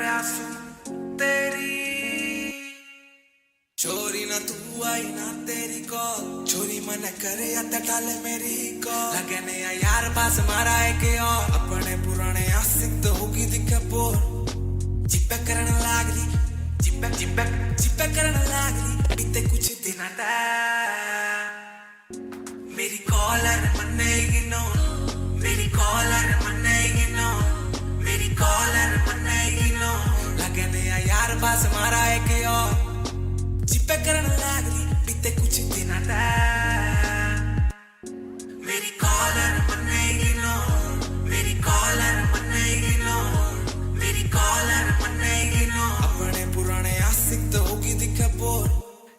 आंसू तेरी चोरी ना तू आई ना तेरी कॉल चोरी मन करे अद डाले मेरी कॉल लगने यार पास मारा है के और अपने पुराने आशिक तो होगी दिखे बोर जिप्पे करने लागली जिप्पे करने लागली बीते कुछ दिन मेरी कॉलर मनेगी नो मेरी कॉलर मनेगी नो मेरी कॉलर मनेगी नो लगने यार पास मारा है के और जिप्पे करने लागली बीते कुछ दिन मेरी कॉलर मनेगी नो मेरी कॉलर मनेगी नो मेरी कॉलर मनेगी नो अपने पुराने आशिक तो होगी दिखे बोर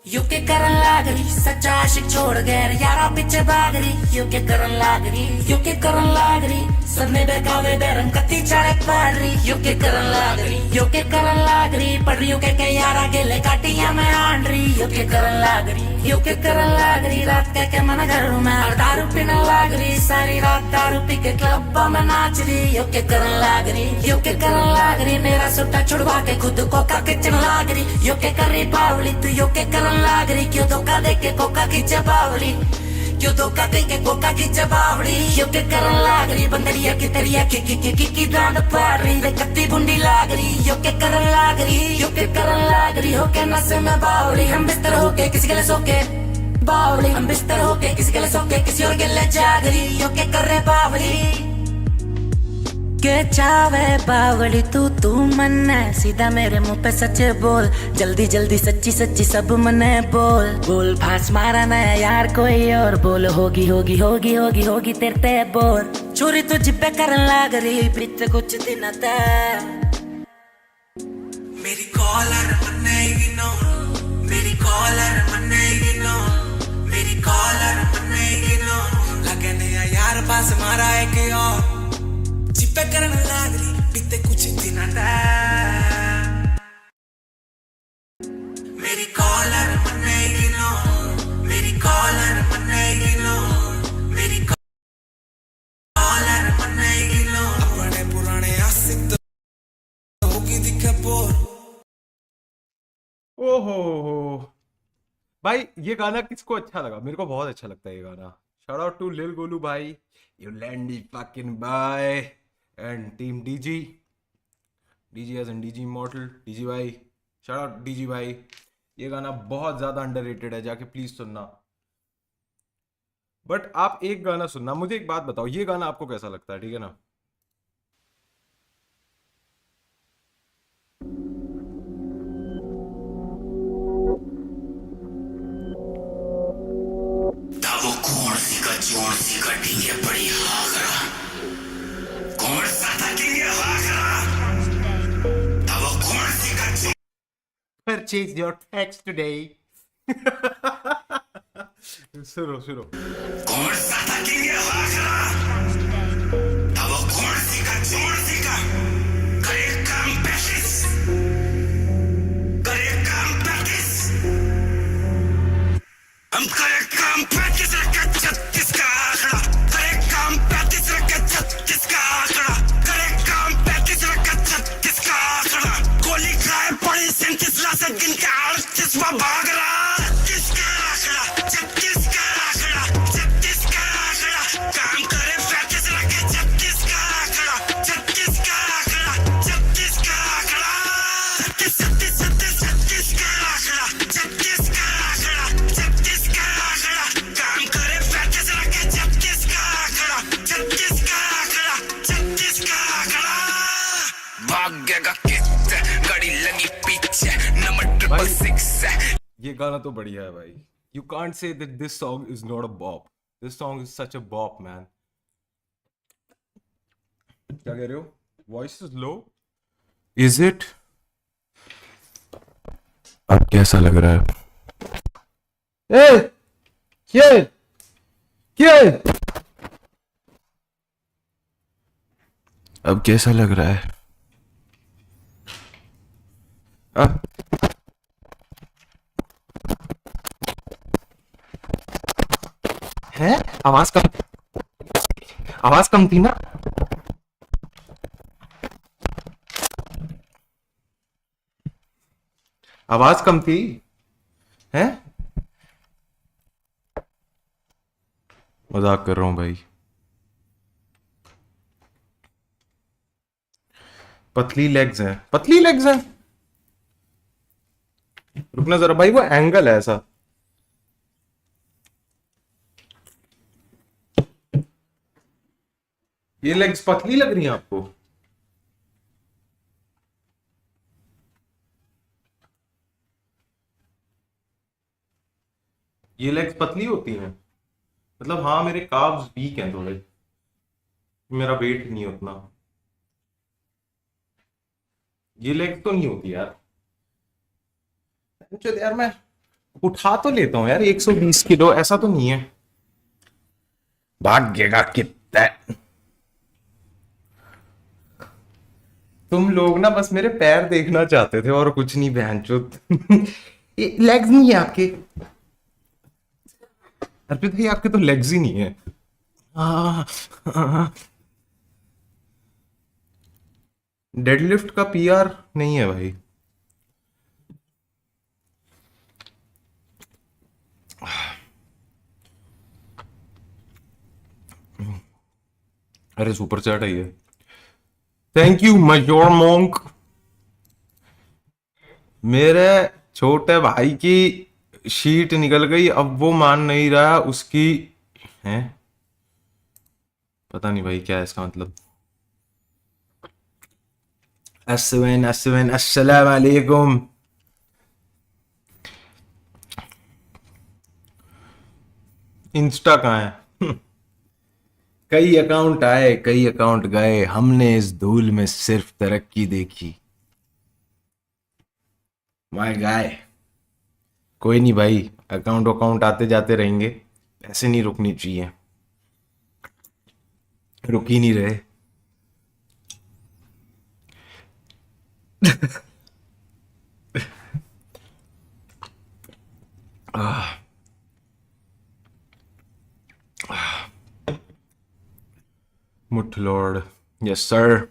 यू के करन लागरी सच्चा आशिक छोड़ गए यारा पीछे भाग रही यू के करन लागरी यू के करन लागरी सबने बेकावे बेरंग कत्ती चाड़े पाड़ रही यू के करन लागरी पढ़ रही यू के यारा गेले काटिया में आंड रही यू के करन लागरी रात के मन घर में दारू पीने लागरी सारी रात दारू पी के क्लब में नाच रही यू के करन लागरी मेरा सुट्टा छुड़वा के खुद को का किचन लाग रही यू के कर रही बावली तू यू के करन लाग रही क्यों धोखा दे के कोका की जबावली क्यों धोखा दे के कोका की जबावली यू के करन लाग रही बंदरिया की तरिया की डांड पाड़ रही वे कत्ती बुंडी लाग रही यू के करन लाग रही हो के नशे में बावली हम बिस्तर होके किसी के लिए सोके बावली हम बिस्तर होके किसी के लिए सोके किसी और के लिए जाग रही यू के कर रहे बावली के चावे बावली तू मन सीधा मेरे मुंह पे सच बोल जल्दी जल्दी सच्ची सच्ची सब मने बोल फांस मारा ना यार कोई और बोल होगी होगी होगी होगी होगी तेरे बोल चोरी तो जिब्बे करन लाग रही बीते कुछ दिन मेरी कॉलर मनेगी नो मेरी कॉलर मनेगी नो मेरी कॉलर मनेगी नो लगने यार पास मारा है के और जिप्पे करने लागली बीते कुछ दिन मेरी कॉलर मनेगी नो मेरी कॉलर मनेगी नो मेरी कॉलर मनेगी नो अपने पुराने आशिक तो होगी दिखे बोर ओहो भाई ये गाना किसको अच्छा लगा? मेरे को बहुत अच्छा लगता है ये गाना। Shout out to lil Golu भाई, यू लैंडी fucking by and team DG as an DG immortal DG भाई, शाउट आउट डीजी भाई। ये गाना बहुत ज्यादा अंडररेटेड है, जाके प्लीज सुनना। बट आप एक गाना सुनना, मुझे एक बात बताओ, ये गाना आपको कैसा लगता है? ठीक है ना? वो कौन सी का जोर सी का ढींगे पड़ी हागरा कौन सा था ढींगे हागरा वो कौन सी का जोर Purchase your tax today. सुनो कौन सा था ढींगे हागरा वो कौन सी का जोर सी का करे काम पैसिस हम करे काम 35 रखे 36 का आंकड़ा करे काम 35 रखे 36 का आंकड़ा करे काम 35 रखे 36 का आंकड़ा गोली खाए पड़ी 37 लाश गिन के 38 में भाग रहा 36 का आंकड़ा 36 का आंकड़ा 36 का आंकड़ा काम करे 35 रखे 36 का आंकड़ा 36 का आंकड़ा 36 का आंकड़ा 36 36 का आंकड़ा 36 का आंकड़ा 36 का आंकड़ा काम करे 35 रखे 36 का आंकड़ा 36 का आंकड़ा 36 का आंकड़ा भागेगा कितने गाड़ी लगी पीछे नंबर 666। ये गाना तो बढ़िया है भाई। You can't say that this song is not a bop. This song is such a bop, man. क्या कह रहे हो? Voice is low. Is it? अब कैसा लग रहा है? क्या? अब कैसा लग रहा है? है? आवाज कम थी ना? आवाज कम थी हैं? मजाक कर रहा हूं भाई। पतली लेग्स हैं, पतली लेग्स हैं। रुकना जरा भाई, वो एंगल है ऐसा। ये लेग्स पतली लग रही हैं आपको? ये लेग्स पतली होती हैं? मतलब हाँ, मेरे काब्स वीक हैं थोड़े, मेरा वेट नहीं है उतना। ये लेग तो नहीं होती यार। चल यार, मैं उठा तो लेता हूँ यार 120 किलो, ऐसा तो नहीं है। भाग्यगा कितना। तुम लोग ना बस मेरे पैर देखना चाहते थे और कुछ नहीं, बहनचोद। ये लेग्स नहीं है आपके? अर्पित भाई आपके तो लेग्स ही नहीं है। डेडलिफ्ट का पीआर नहीं है भाई। अरे सुपर चैट आई है, थैंक यू मयोर मोंक। मेरे छोटे भाई की शीट निकल गई, अब वो मान नहीं रहा उसकी है। पता नहीं भाई क्या है इसका मतलब। अस्सलाम अस्सलाम अस्सलाम वालेकुम। इंस्टा कहाँ है? कई अकाउंट आए कई अकाउंट गए, हमने इस धूल में सिर्फ तरक्की देखी। My guy. कोई नहीं भाई, अकाउंट अकाउंट आते जाते रहेंगे, ऐसे नहीं रुकनी चाहिए, रुक ही नहीं रहे। मुठलॉर्ड, यस सर।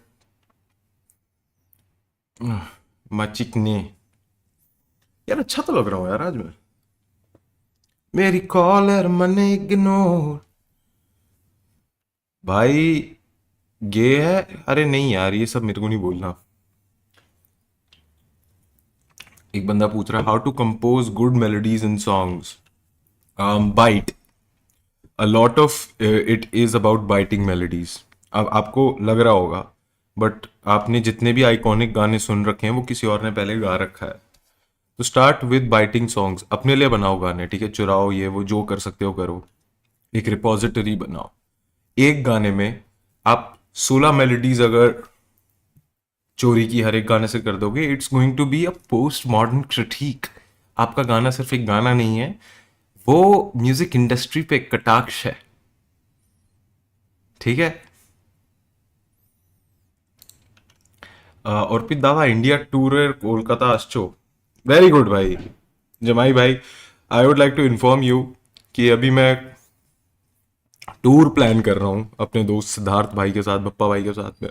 मचिकने यार, अच्छा तो लग रहा हूँ यार आज मैं। मेरी कॉलर मने इग्नोर। भाई गे है? अरे नहीं यार, ये सब मेरे को नहीं बोलना। एक बंदा पूछ रहा है how to compose good melodies in songs. Bite, a lot of it is about biting melodies. अब आपको लग रहा होगा, बट आपने जितने भी आइकॉनिक गाने सुन रखे हैं वो किसी और ने पहले गा रखा है। तो स्टार्ट विद बाइटिंग सॉन्ग्स, अपने लिए बनाओ गाने, ठीक है? चुराओ ये वो, जो कर सकते हो करो, एक रिपोजिटरी बनाओ। एक गाने में आप 16 मेलोडीज अगर चोरी की हर एक गाने से कर दोगे, it's going to be a post modern critic. आपका गाना सिर्फ एक गाना नहीं है, वो म्यूजिक इंडस्ट्री पे एक कटाक्ष है, ठीक है? अर्पित दादा इंडिया टूर कोलकाता आसचो, वेरी गुड भाई। जमाई भाई, I would like to inform you कि अभी मैं टूर प्लान कर रहा हूँ अपने दोस्त सिद्धार्थ भाई के साथ, बप्पा भाई के साथ में।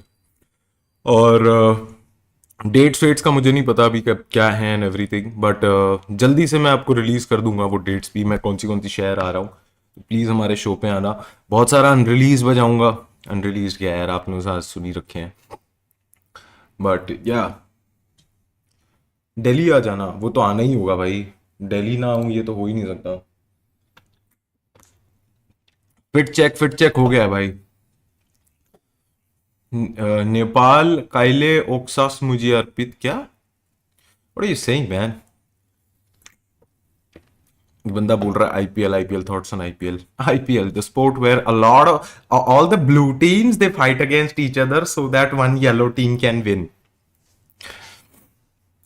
और डेट्स वेट्स का मुझे नहीं पता अभी कब क्या है एंड एवरीथिंग, बट जल्दी से मैं आपको रिलीज कर दूंगा वो डेट्स भी, मैं कौन सी शहर आ रहा हूँ। तो प्लीज़ हमारे शो पे आना। बहुत सारा अनरिलीज बजाऊंगा। अनरिलीज क्या यार, आपने साथ सुनी रखे हैं, बट या दिल्ली आ जाना, वो तो आना ही होगा भाई। दिल्ली ना आऊँ ये तो हो ही नहीं सकता। फिट चेक हो गया है भाई। नेपाल काइले ओक्सास मुझे अर्पित, क्या what are you saying man? बंदा बोल रहा है IPL thoughts on IPL the sport where a lot of all the blue teams they fight against each other so that one yellow team can win,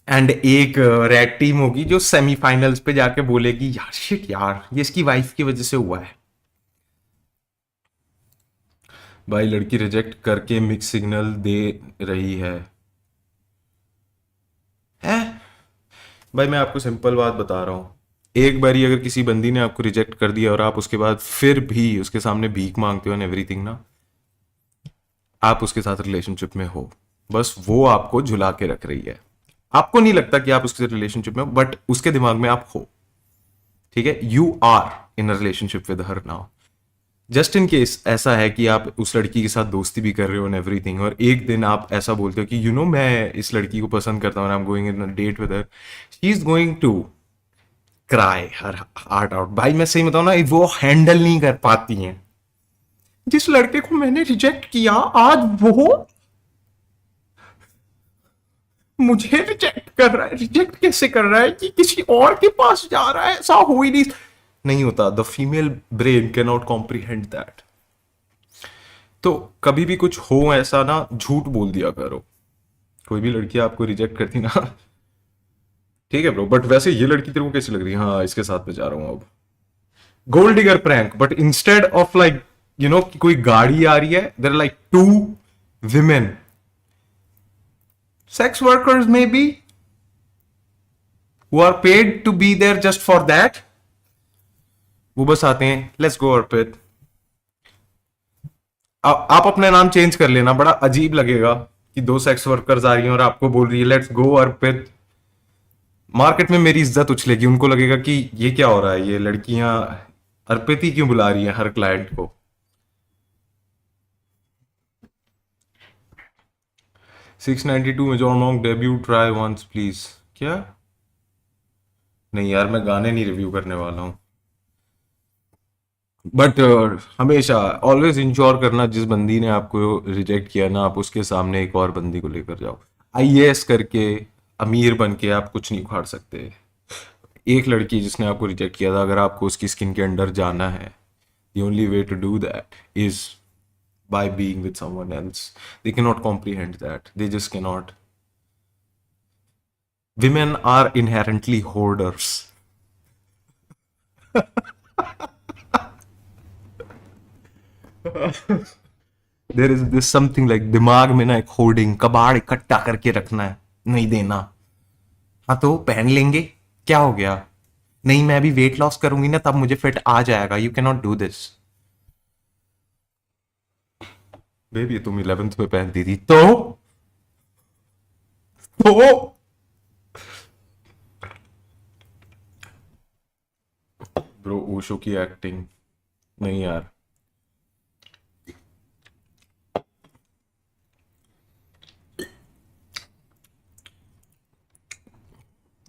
and एक red team होगी जो semifinals पे जाके बोलेगी यार शिट यार, ये इसकी वाइफ की वजह से हुआ है। भाई लड़की रिजेक्ट करके मिक्स सिग्नल दे रही है। भाई मैं आपको सिंपल बात बता रहा हूं, एक बारी अगर किसी बंदी ने आपको रिजेक्ट कर दिया और आप उसके बाद फिर भी उसके सामने भीख मांगते हो एंड एवरीथिंग ना, आप उसके साथ रिलेशनशिप में हो, बस वो आपको झुला के रख रही है। आपको नहीं लगता कि आप उसके रिलेशनशिप में हो, बट उसके दिमाग में आप हो, ठीक है। You are in a relationship with her now. Just in case ऐसा है कि आप उस लड़की के साथ दोस्ती भी कर रहे हो एंड एवरीथिंग, और एक दिन आप ऐसा बोलते हो कि मैं इस लड़की को पसंद करता हूँ, I am going in a date with her, she is going to cry her heart out. भाई मैं सही बताऊं ना, वो हैंडल नहीं कर पाती हैं। जिस लड़के को मैंने रिजेक्ट किया, आज वो मुझे रिजेक्ट कर रहा है। रिजेक्ट कैसे कर रहा है कि किसी और के पास जा रहा है? ऐसा हो ही नहीं होता। The female brain can not comprehend that. तो कभी भी कुछ हो ऐसा ना, झूठ बोल दिया करो। कोई भी लड़की आपको रिजेक्ट करती ना, ठीक है ब्रो, बट वैसे ये लड़की तेरे को कैसी लग रही है? हाँ, इसके साथ में जा रहा हूं अब। Gold digger prank, but instead of like कोई गाड़ी आ रही है, there like 2 women, sex workers maybe, who are paid to be there just for that. वो बस आते हैं, लेट्स गो अर्पित। आप अपना नाम चेंज कर लेना, बड़ा अजीब लगेगा कि 2 सेक्स वर्कर्स आ रही हैं और आपको बोल रही है लेट्स गो अर्पित। मार्केट में मेरी इज्जत उछलेगी, उनको लगेगा कि ये क्या हो रहा है, ये लड़कियां अर्पित ही क्यों बुला रही हैं हर क्लाइंट को। $692 में John long debut, try once please. क्या? नहीं यार, मैं गाने नहीं रिव्यू करने वाला हूं, बट हमेशा ऑलवेज इंश्योर करना, जिस बंदी ने आपको रिजेक्ट किया ना, आप उसके सामने एक और बंदी को लेकर जाओ। आईएएस करके, अमीर बन के आप कुछ नहीं उखाड़ सकते। एक लड़की जिसने आपको रिजेक्ट किया था, अगर आपको उसकी स्किन के अंडर जाना है, the only way to do that is by being with someone else. They cannot comprehend that. They just cannot. Women are inherently hoarders. There is this something like दिमाग में ना एक होर्डिंग, कबाड़ इकट्ठा करके रखना है, नहीं देना। हाँ तो पहन लेंगे, क्या हो गया? नहीं, मैं अभी वेट लॉस करूंगी ना, तब मुझे फिट आ जाएगा। You can not do this baby. तुम 11th में पहनती थी तो ब्रो, ओशो की एक्टिंग नहीं यार।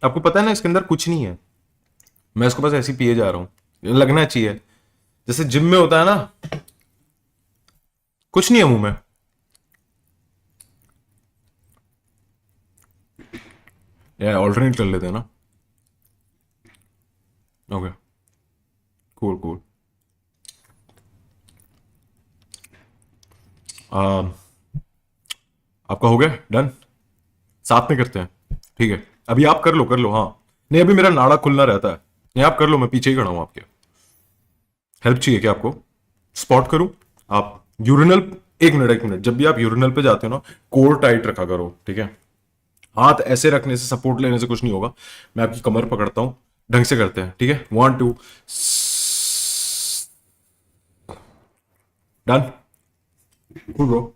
आपको पता है ना, इसके अंदर कुछ नहीं है, मैं इसको बस ऐसे ही पिए जा रहा हूं। लगना चाहिए जैसे जिम में होता है ना, कुछ नहीं है मुंह में। यार ऑल्टरनेट कर लेते हैं ना। Okay, cool cool. आपका हो गया डन? साथ में करते हैं, ठीक है? अभी आप कर लो हाँ। नहीं, अभी मेरा नाड़ा खुलना रहता है। नहीं, आप कर लो, मैं पीछे ही खड़ा हूं आपके। हेल्प चाहिए क्या आपको? स्पॉट करूं? आप यूरिनल, एक मिनट, जब भी आप यूरिनल पे जाते हो ना, कोर टाइट रखा करो, ठीक है? हाथ ऐसे रखने से, सपोर्ट लेने से कुछ नहीं होगा। मैं आपकी कमर पकड़ता हूं, ढंग से करते हैं, ठीक है? 1 2 डन। ब्रो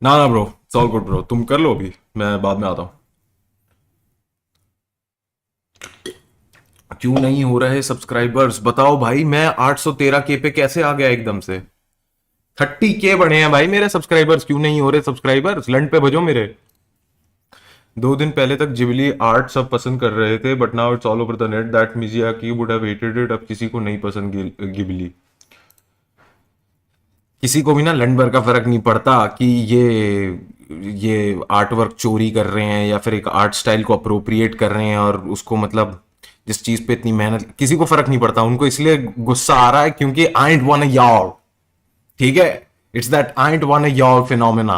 ना bro, it's all good bro, तुम कर लो अभी, मैं बाद में आता हूं। क्यों नहीं हो रहे सब्सक्राइबर्स बताओ भाई? मैं 813K पे कैसे आ गया एकदम से? 30K बने हैं भाई मेरे सब्सक्राइबर्स, क्यों नहीं हो रहे सब्सक्राइबर्स? लंड पे बजो मेरे। 2 दिन पहले तक जिबली आर्ट सब पसंद कर रहे थे, but now it's all over the net that Miyazaki would have hated it. अब किसी को नहीं पसंद गिबली। किसी को भी ना लंड भर का फर्क नहीं पड़ता कि ये आर्ट वर्क चोरी कर रहे हैं या फिर एक आर्ट स्टाइल को अप्रोप्रिएट कर रहे हैं, और उसको मतलब जिस चीज पे इतनी मेहनत, किसी को फर्क नहीं पड़ता। उनको इसलिए गुस्सा आ रहा है क्योंकि आई डोंट वांट y'all, ठीक है? It's that I don't want y'all phenomena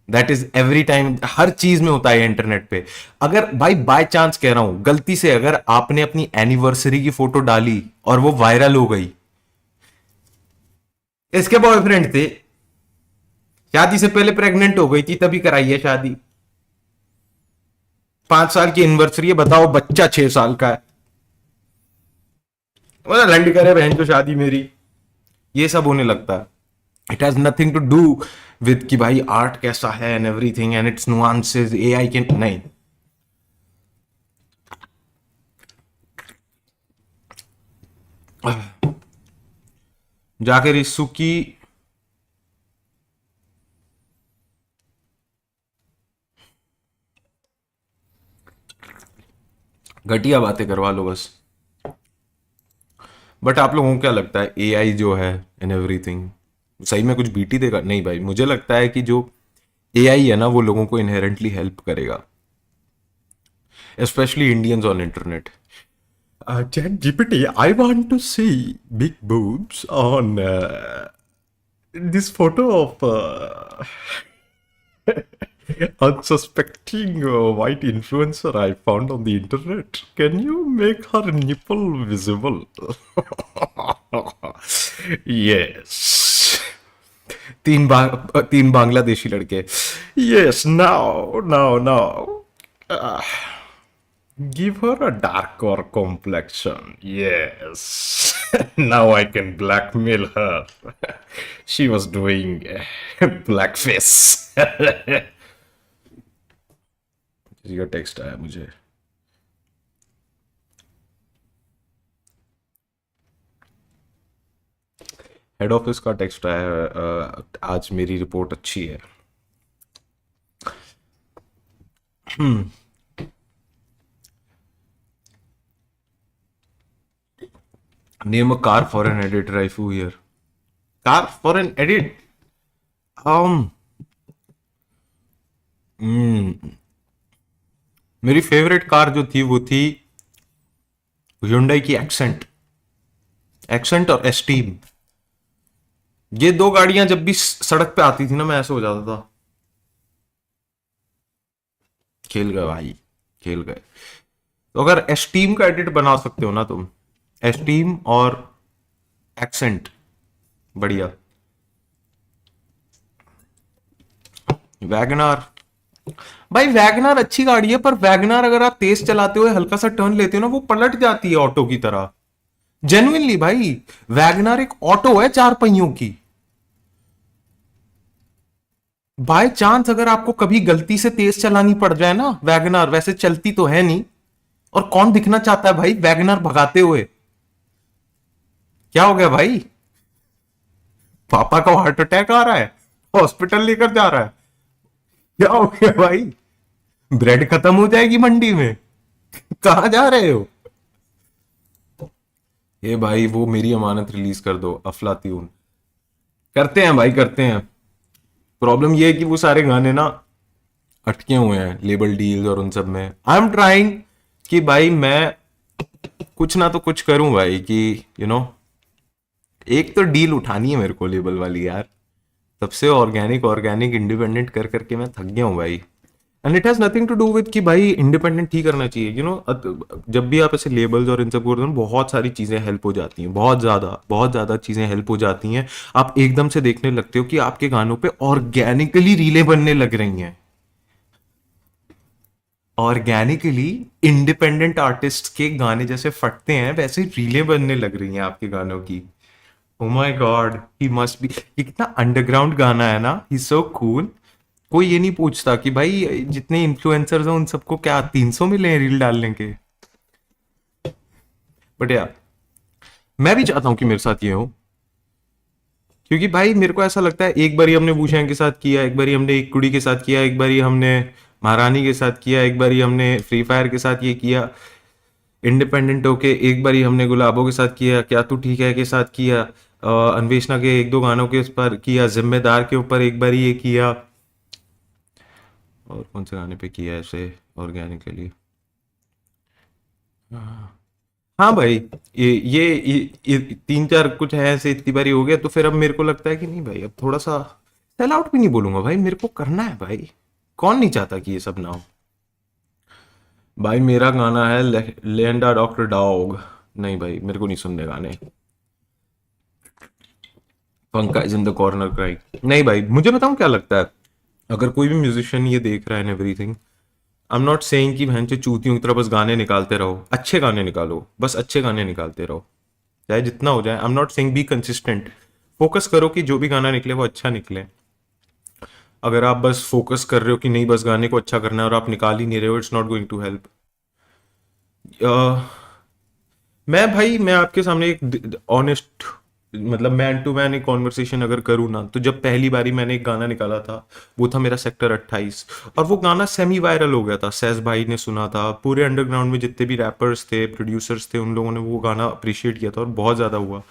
that is every time, हर चीज में होता है इंटरनेट पे। अगर भाई बाय चांस कह रहा हूं, गलती से अगर आपने अपनी एनिवर्सरी की फोटो डाली और वो वायरल हो गई, इसके बॉयफ्रेंड थे, शादी से पहले प्रेग्नेंट हो गई थी, तभी कराई है शादी। 5 साल की एनिवर्सरी है, बताओ बच्चा 6 साल का है, लंड करे बहन को शादी मेरी, ये सब होने लगता है। It has nothing to do with कि भाई आर्ट कैसा है and everything and it's nuances AI के नहीं। जाकर इसु की घटिया बातें करवा लो बस। बट आप लोगों को क्या लगता है एआई जो है एंड एवरीथिंग सही में कुछ बीटी देगा? नहीं भाई, मुझे लगता है कि जो एआई है ना वो लोगों को इनहेरेंटली हेल्प करेगा, specially Indians on internet. Chat GPT, I want to see big boobs on this photo of unsuspecting white influencer I found on the internet. Can you make her nipple visible? Yes. तीन बांग्लादेशी लड़के। Yes, now. Give her a darker complexion. Yes. Now I can blackmail her. She was doing blackface. ये text आया मुझे। Head office का text आया है, आज मेरी रिपोर्ट अच्छी है। Name a car for an edit, Raifu here. Car for an edit? मेरी फेवरेट कार जो थी वो थी Hyundai की एक्सेंट और एस्टीम। ये दो गाड़ियां जब भी सड़क पे आती थी ना मैं ऐसे हो जाता था, खेल गए भाई, खेल गए। तो अगर एस्टीम का एडिट बना सकते हो ना तुम, एस्टीम और एक्सेंट, बढ़िया। वैगनार भाई, वैगनार अच्छी गाड़ी है, पर वैगनार अगर आप तेज चलाते हुए हल्का सा टर्न लेते हो ना वो पलट जाती है ऑटो की तरह। जेन्युइनली भाई, वैगनार एक ऑटो है 4 पहियों की। बाय चांस अगर आपको कभी गलती से तेज चलानी पड़ जाए ना, वैगनार वैसे चलती तो है नहीं, और कौन दिखना चाहता है भाई वैगनार भगाते हुए? क्या हो गया भाई? पापा का हार्ट अटैक आ रहा है, हॉस्पिटल लेकर जा रहा है, क्या हो गया भाई? ब्रेड खत्म हो जाएगी मंडी में, कहां जा रहे हो? ये भाई वो मेरी अमानत रिलीज कर दो, अफलातून। करते हैं भाई, करते हैं। प्रॉब्लम ये है कि वो सारे गाने ना अटके हुए हैं लेबल डील्स और उन सब में। आई एम ट्राइंग कि भाई मैं कुछ ना तो कुछ करूं भाई, कि एक तो डील उठानी है मेरे को लेबल वाली यार। सबसे ऑर्गेनिक इंडिपेंडेंट कर करके मैं थक गया हूं भाई। And it has nothing to do with कि भाई इंडिपेंडेंट ही करना चाहिए। जब भी आप ऐसे लेबल्स और इन सब करते हो बहुत सारी चीजें हेल्प हो जाती हैं, बहुत ज्यादा चीजें हेल्प हो जाती हैं। आप एकदम से देखने लगते हो कि आपके गानों पे ऑर्गेनिकली रीलें बनने लग रही हैं, ऑर्गेनिकली इंडिपेंडेंट आर्टिस्ट के गाने जैसे फटते हैं वैसे रीलें बनने लग रही हैं आपके गानों की। Oh my God, he must be, ये कितना अंडरग्राउंड गाना है ना, ही सो कूल। कोई ये नहीं पूछता कि भाई जितने इन्फ्लुएंसर्स हैं उन सबको क्या 300 मिले हैं रील डालने के। बट यार मैं भी चाहता हूं कि मेरे साथ ये हो, क्योंकि भाई मेरे को ऐसा लगता है एक बारी हमने वूशैंग के साथ किया, एक बारी हमने एक कुड़ी के साथ किया, एक बारी हमने महारानी के साथ किया, एक बारी हमने फ्री फायर के साथ ये किया इंडिपेंडेंट होके, एक बारी हमने गुलाबों के साथ किया, क्या तू ठीक है के साथ किया, अन्वेषणा के 1-2 गानों के उस पर किया, जिम्मेदार के ऊपर एक बारी ये किया, और कौन से गाने पे किया ऐसे ऑर्गेनिकली। हाँ भाई, ये 3-4 कुछ है ऐसे, इतनी बारी हो गया। तो फिर अब मेरे को लगता है कि नहीं भाई, अब थोड़ा सा सेल आउट भी नहीं बोलूंगा भाई, मेरे को करना है भाई। कौन नहीं चाहता कि ये सब ना हो भाई। मेरा गाना है लेंडा डॉक्टर डॉग। नहीं भाई मेरे को नहीं सुनने गाने। पंका is in the corner cry. नहीं भाई, मुझे बताऊं क्या लगता है, अगर कोई भी म्यूजिशियन ये देख रहा है everything, I am not saying कि बहन चूतियों की तरह बस गाने निकालते रहो, अच्छे गाने निकालो, बस अच्छे गाने निकालते रहो चाहे जितना हो जाए। I am not saying be consistent, focus करो कि जो भी गाना निकले वो अच्छा निकले। अगर आप बस फोकस कर रहे हो कि नहीं बस गाने को अच्छा करना है और आप निकाल ही नहीं रहे हो, it's not going to help. मैं आपके सामने एक ऑनेस्ट, मतलब मैन टू मैन एक कॉन्वर्सेशन अगर करूँ ना, तो जब पहली बारी मैंने एक गाना निकाला था वो था मेरा सेक्टर 28, और वो गाना सेमी वायरल हो गया था। सैस भाई ने सुना था, पूरे अंडरग्राउंड में जितने भी रैपर्स थे, प्रोड्यूसर्स थे, उन लोगों ने वो गाना अप्रिशिएट किया था और बहुत ज़्यादा हुआ।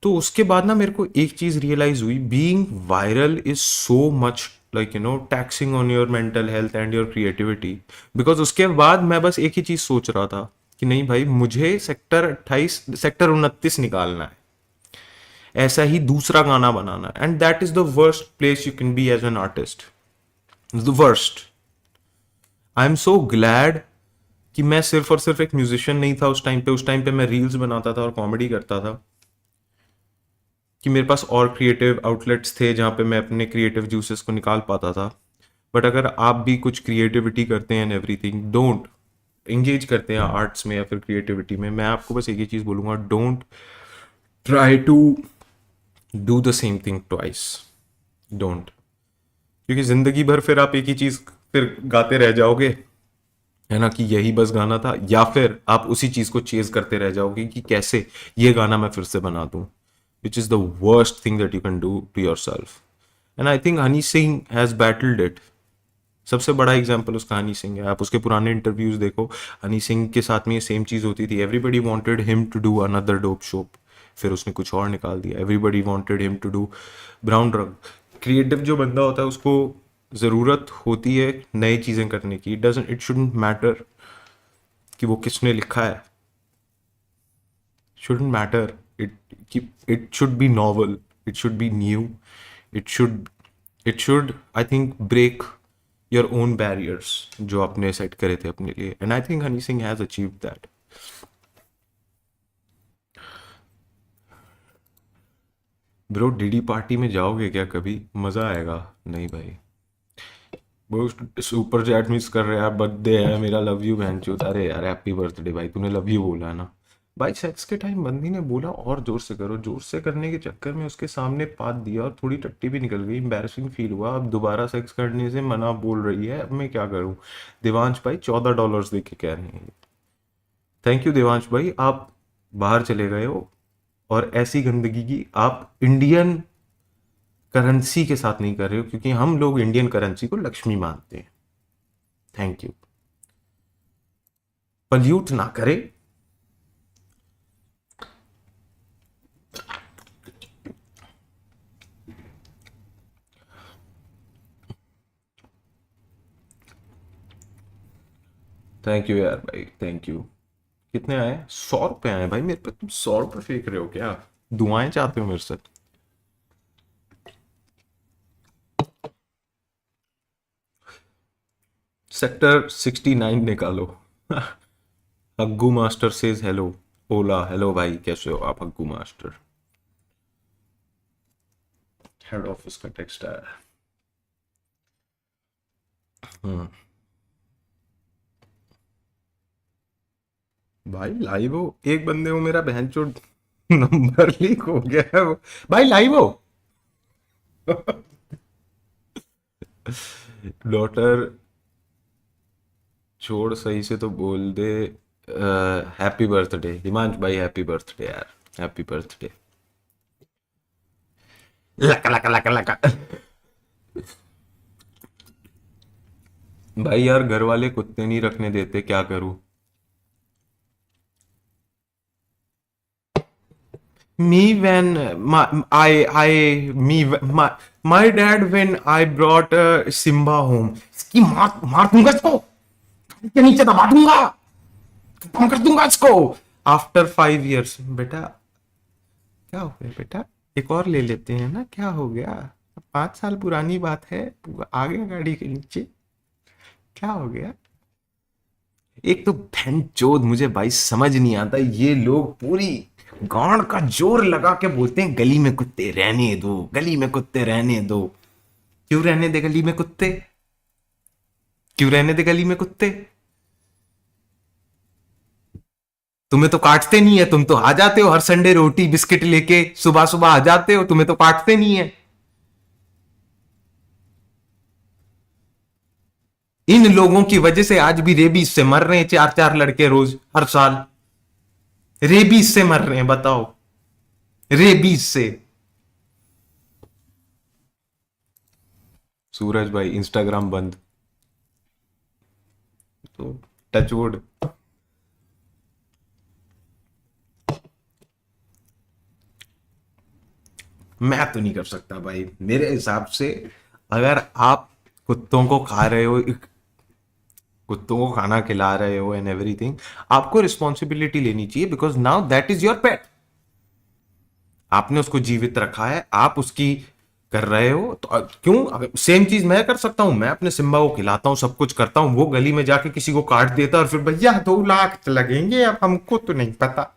तो उसके बाद ना मेरे को एक चीज़ रियलाइज हुई, being viral is so much like taxing on your mental health and your creativity. Because उसके बाद मैं बस एक ही चीज़ सोच रहा था कि नहीं भाई, मुझे सेक्टर 29 निकालना है, ऐसा ही दूसरा गाना बनाना, and that is the worst place you can be as an artist, the worst. I am so glad कि मैं सिर्फ और सिर्फ एक म्यूजिशियन नहीं था उस टाइम पे मैं रील्स बनाता था और कॉमेडी करता था, कि मेरे पास और क्रिएटिव आउटलेट्स थे जहाँ पे मैं अपने क्रिएटिव जूसेस को निकाल पाता था। बट अगर आप भी कुछ क्रिएटिविटी करते हैं, एवरीथिंग डोंट इंगेज करते हैं आर्ट्स में या फिर क्रिएटिविटी में, मैं आपको बस एक ही चीज़ बोलूँगा, don't try to do the same thing twice, don't. क्योंकि जिंदगी भर फिर आप एक ही चीज़ फिर गाते रह जाओगे, है ना, कि यही बस गाना था, या फिर आप उसी चीज़ को चेज करते रह जाओगे कि कैसे ये गाना मैं फिर से बना दूँ, which is the worst thing that you can do to yourself. And I think Honey Singh has battled it. सबसे बड़ा एग्जाम्पल उसका हनी सिंह है। आप उसके पुराने इंटरव्यूज देखो, हनी सिंह के साथ में ये सेम चीज़ होती थी। Everybody wanted him to do another dope show, फिर उसने कुछ और निकाल दिया। Everybody wanted him to do brown Rang. Creative जो बंदा होता है उसको ज़रूरत होती है नई चीज़ें करने की। इट शुडंट मैटर कि वो किसने लिखा है, shouldn't matter. It should be novel, it should be new, it should I think break your own barriers जो आपने सेट करे थे अपने लिए, and I think Honey Singh has achieved that. Bro DD party में जाओगे क्या कभी? मजा आएगा। नहीं भाई, वो सुपर चैट मिस कर रहे हैं, बर्थडे है मेरा, लव यू बहन चोद। अरे यार हैप्पी बर्थडे भाई, तूने लव यू बोला है ना भाई। सेक्स के टाइम बंदी ने बोला और जोर से करो, जोर से करने के चक्कर में उसके सामने पात दिया और थोड़ी टट्टी भी निकल गई। एम्बैरसिंग फील हुआ। अब दोबारा सेक्स करने से मना बोल रही है, अब मैं क्या करूं? देवांश भाई $14 दे के कह रहे हैं। थैंक यू देवांश भाई, आप बाहर चले गए हो और ऐसी गंदगी की आप इंडियन करेंसी के साथ नहीं कर रहे हो, क्योंकि हम लोग इंडियन करेंसी को लक्ष्मी मानते हैं। Thank you. पल्यूट ना करे। थैंक यू यार भाई, थैंक यू। कितने आए? 100 रुपए आए भाई मेरे पे। तुम 100 रुपए फेंक रहे हो क्या? दुआएं चाहते हो मेरे से? सेक्टर 69 निकालो। हग्गू मास्टर सेज हेलो। ओला हेलो भाई, कैसे हो आप हग्गू मास्टर? हेड ऑफिस का टेक्स्ट आया। भाई लाइव हो? एक बंदे को मेरा बहनचोद नंबर लीक हो गया है वो। भाई लाइव हो? डॉटर छोड़, सही से तो बोल दे। हैप्पी बर्थडे हिमांश भाई, हैप्पी बर्थडे यार, हैप्पी बर्थडे। लका लका लका लका। भाई यार घर वाले कुत्ते नहीं रखने देते, क्या करूं? Me when my dad when I brought Simba home, इसकी मार मार दूंगा इसको, के नीचे दबा दूंगा, खत्म कर दूंगा इसको। आफ्टर 5 years, बेटा क्या हो गया बेटा? एक और ले लेते हैं ना, क्या हो गया? 5 साल पुरानी बात है, आ गया गाड़ी के नीचे, क्या हो गया? एक तो भैंचोद मुझे भाई समझ नहीं आता, ये लोग पूरी गांड का जोर लगा के बोलते हैं गली में कुत्ते रहने दो, गली में कुत्ते रहने दो। क्यों रहने दे गली में कुत्ते? क्यों रहने दे गली में कुत्ते? तुम्हें तो काटते नहीं है, तुम तो आ जाते हो हर संडे रोटी बिस्किट लेके, सुबह सुबह आ जाते हो, तुम्हें तो काटते नहीं है। इन लोगों की वजह से आज भी रेबीज से मर रहे हैं 4-4 लड़के रोज हर साल, रेबीज से मर रहे हैं, बताओ, रेबीज से। सूरज भाई इंस्टाग्राम बंद, तो टचवुड। मैं तो नहीं कर सकता भाई, मेरे हिसाब से अगर आप कुत्तों को खा रहे हो, कुत्तों को खाना खिला रहे हो एंड एवरीथिंग, आपको रिस्पॉन्सिबिलिटी लेनी चाहिए, because now that is your पेट। आपने उसको जीवित रखा है, आप उसकी कर रहे हो, तो क्यों सेम चीज मैं कर सकता हूं? मैं अपने सिम्बा को खिलाता हूं, सब कुछ करता हूं, वो गली में जाके किसी को काट देता है और फिर भैया 2 लाख लगेंगे, अब हमको तो नहीं पता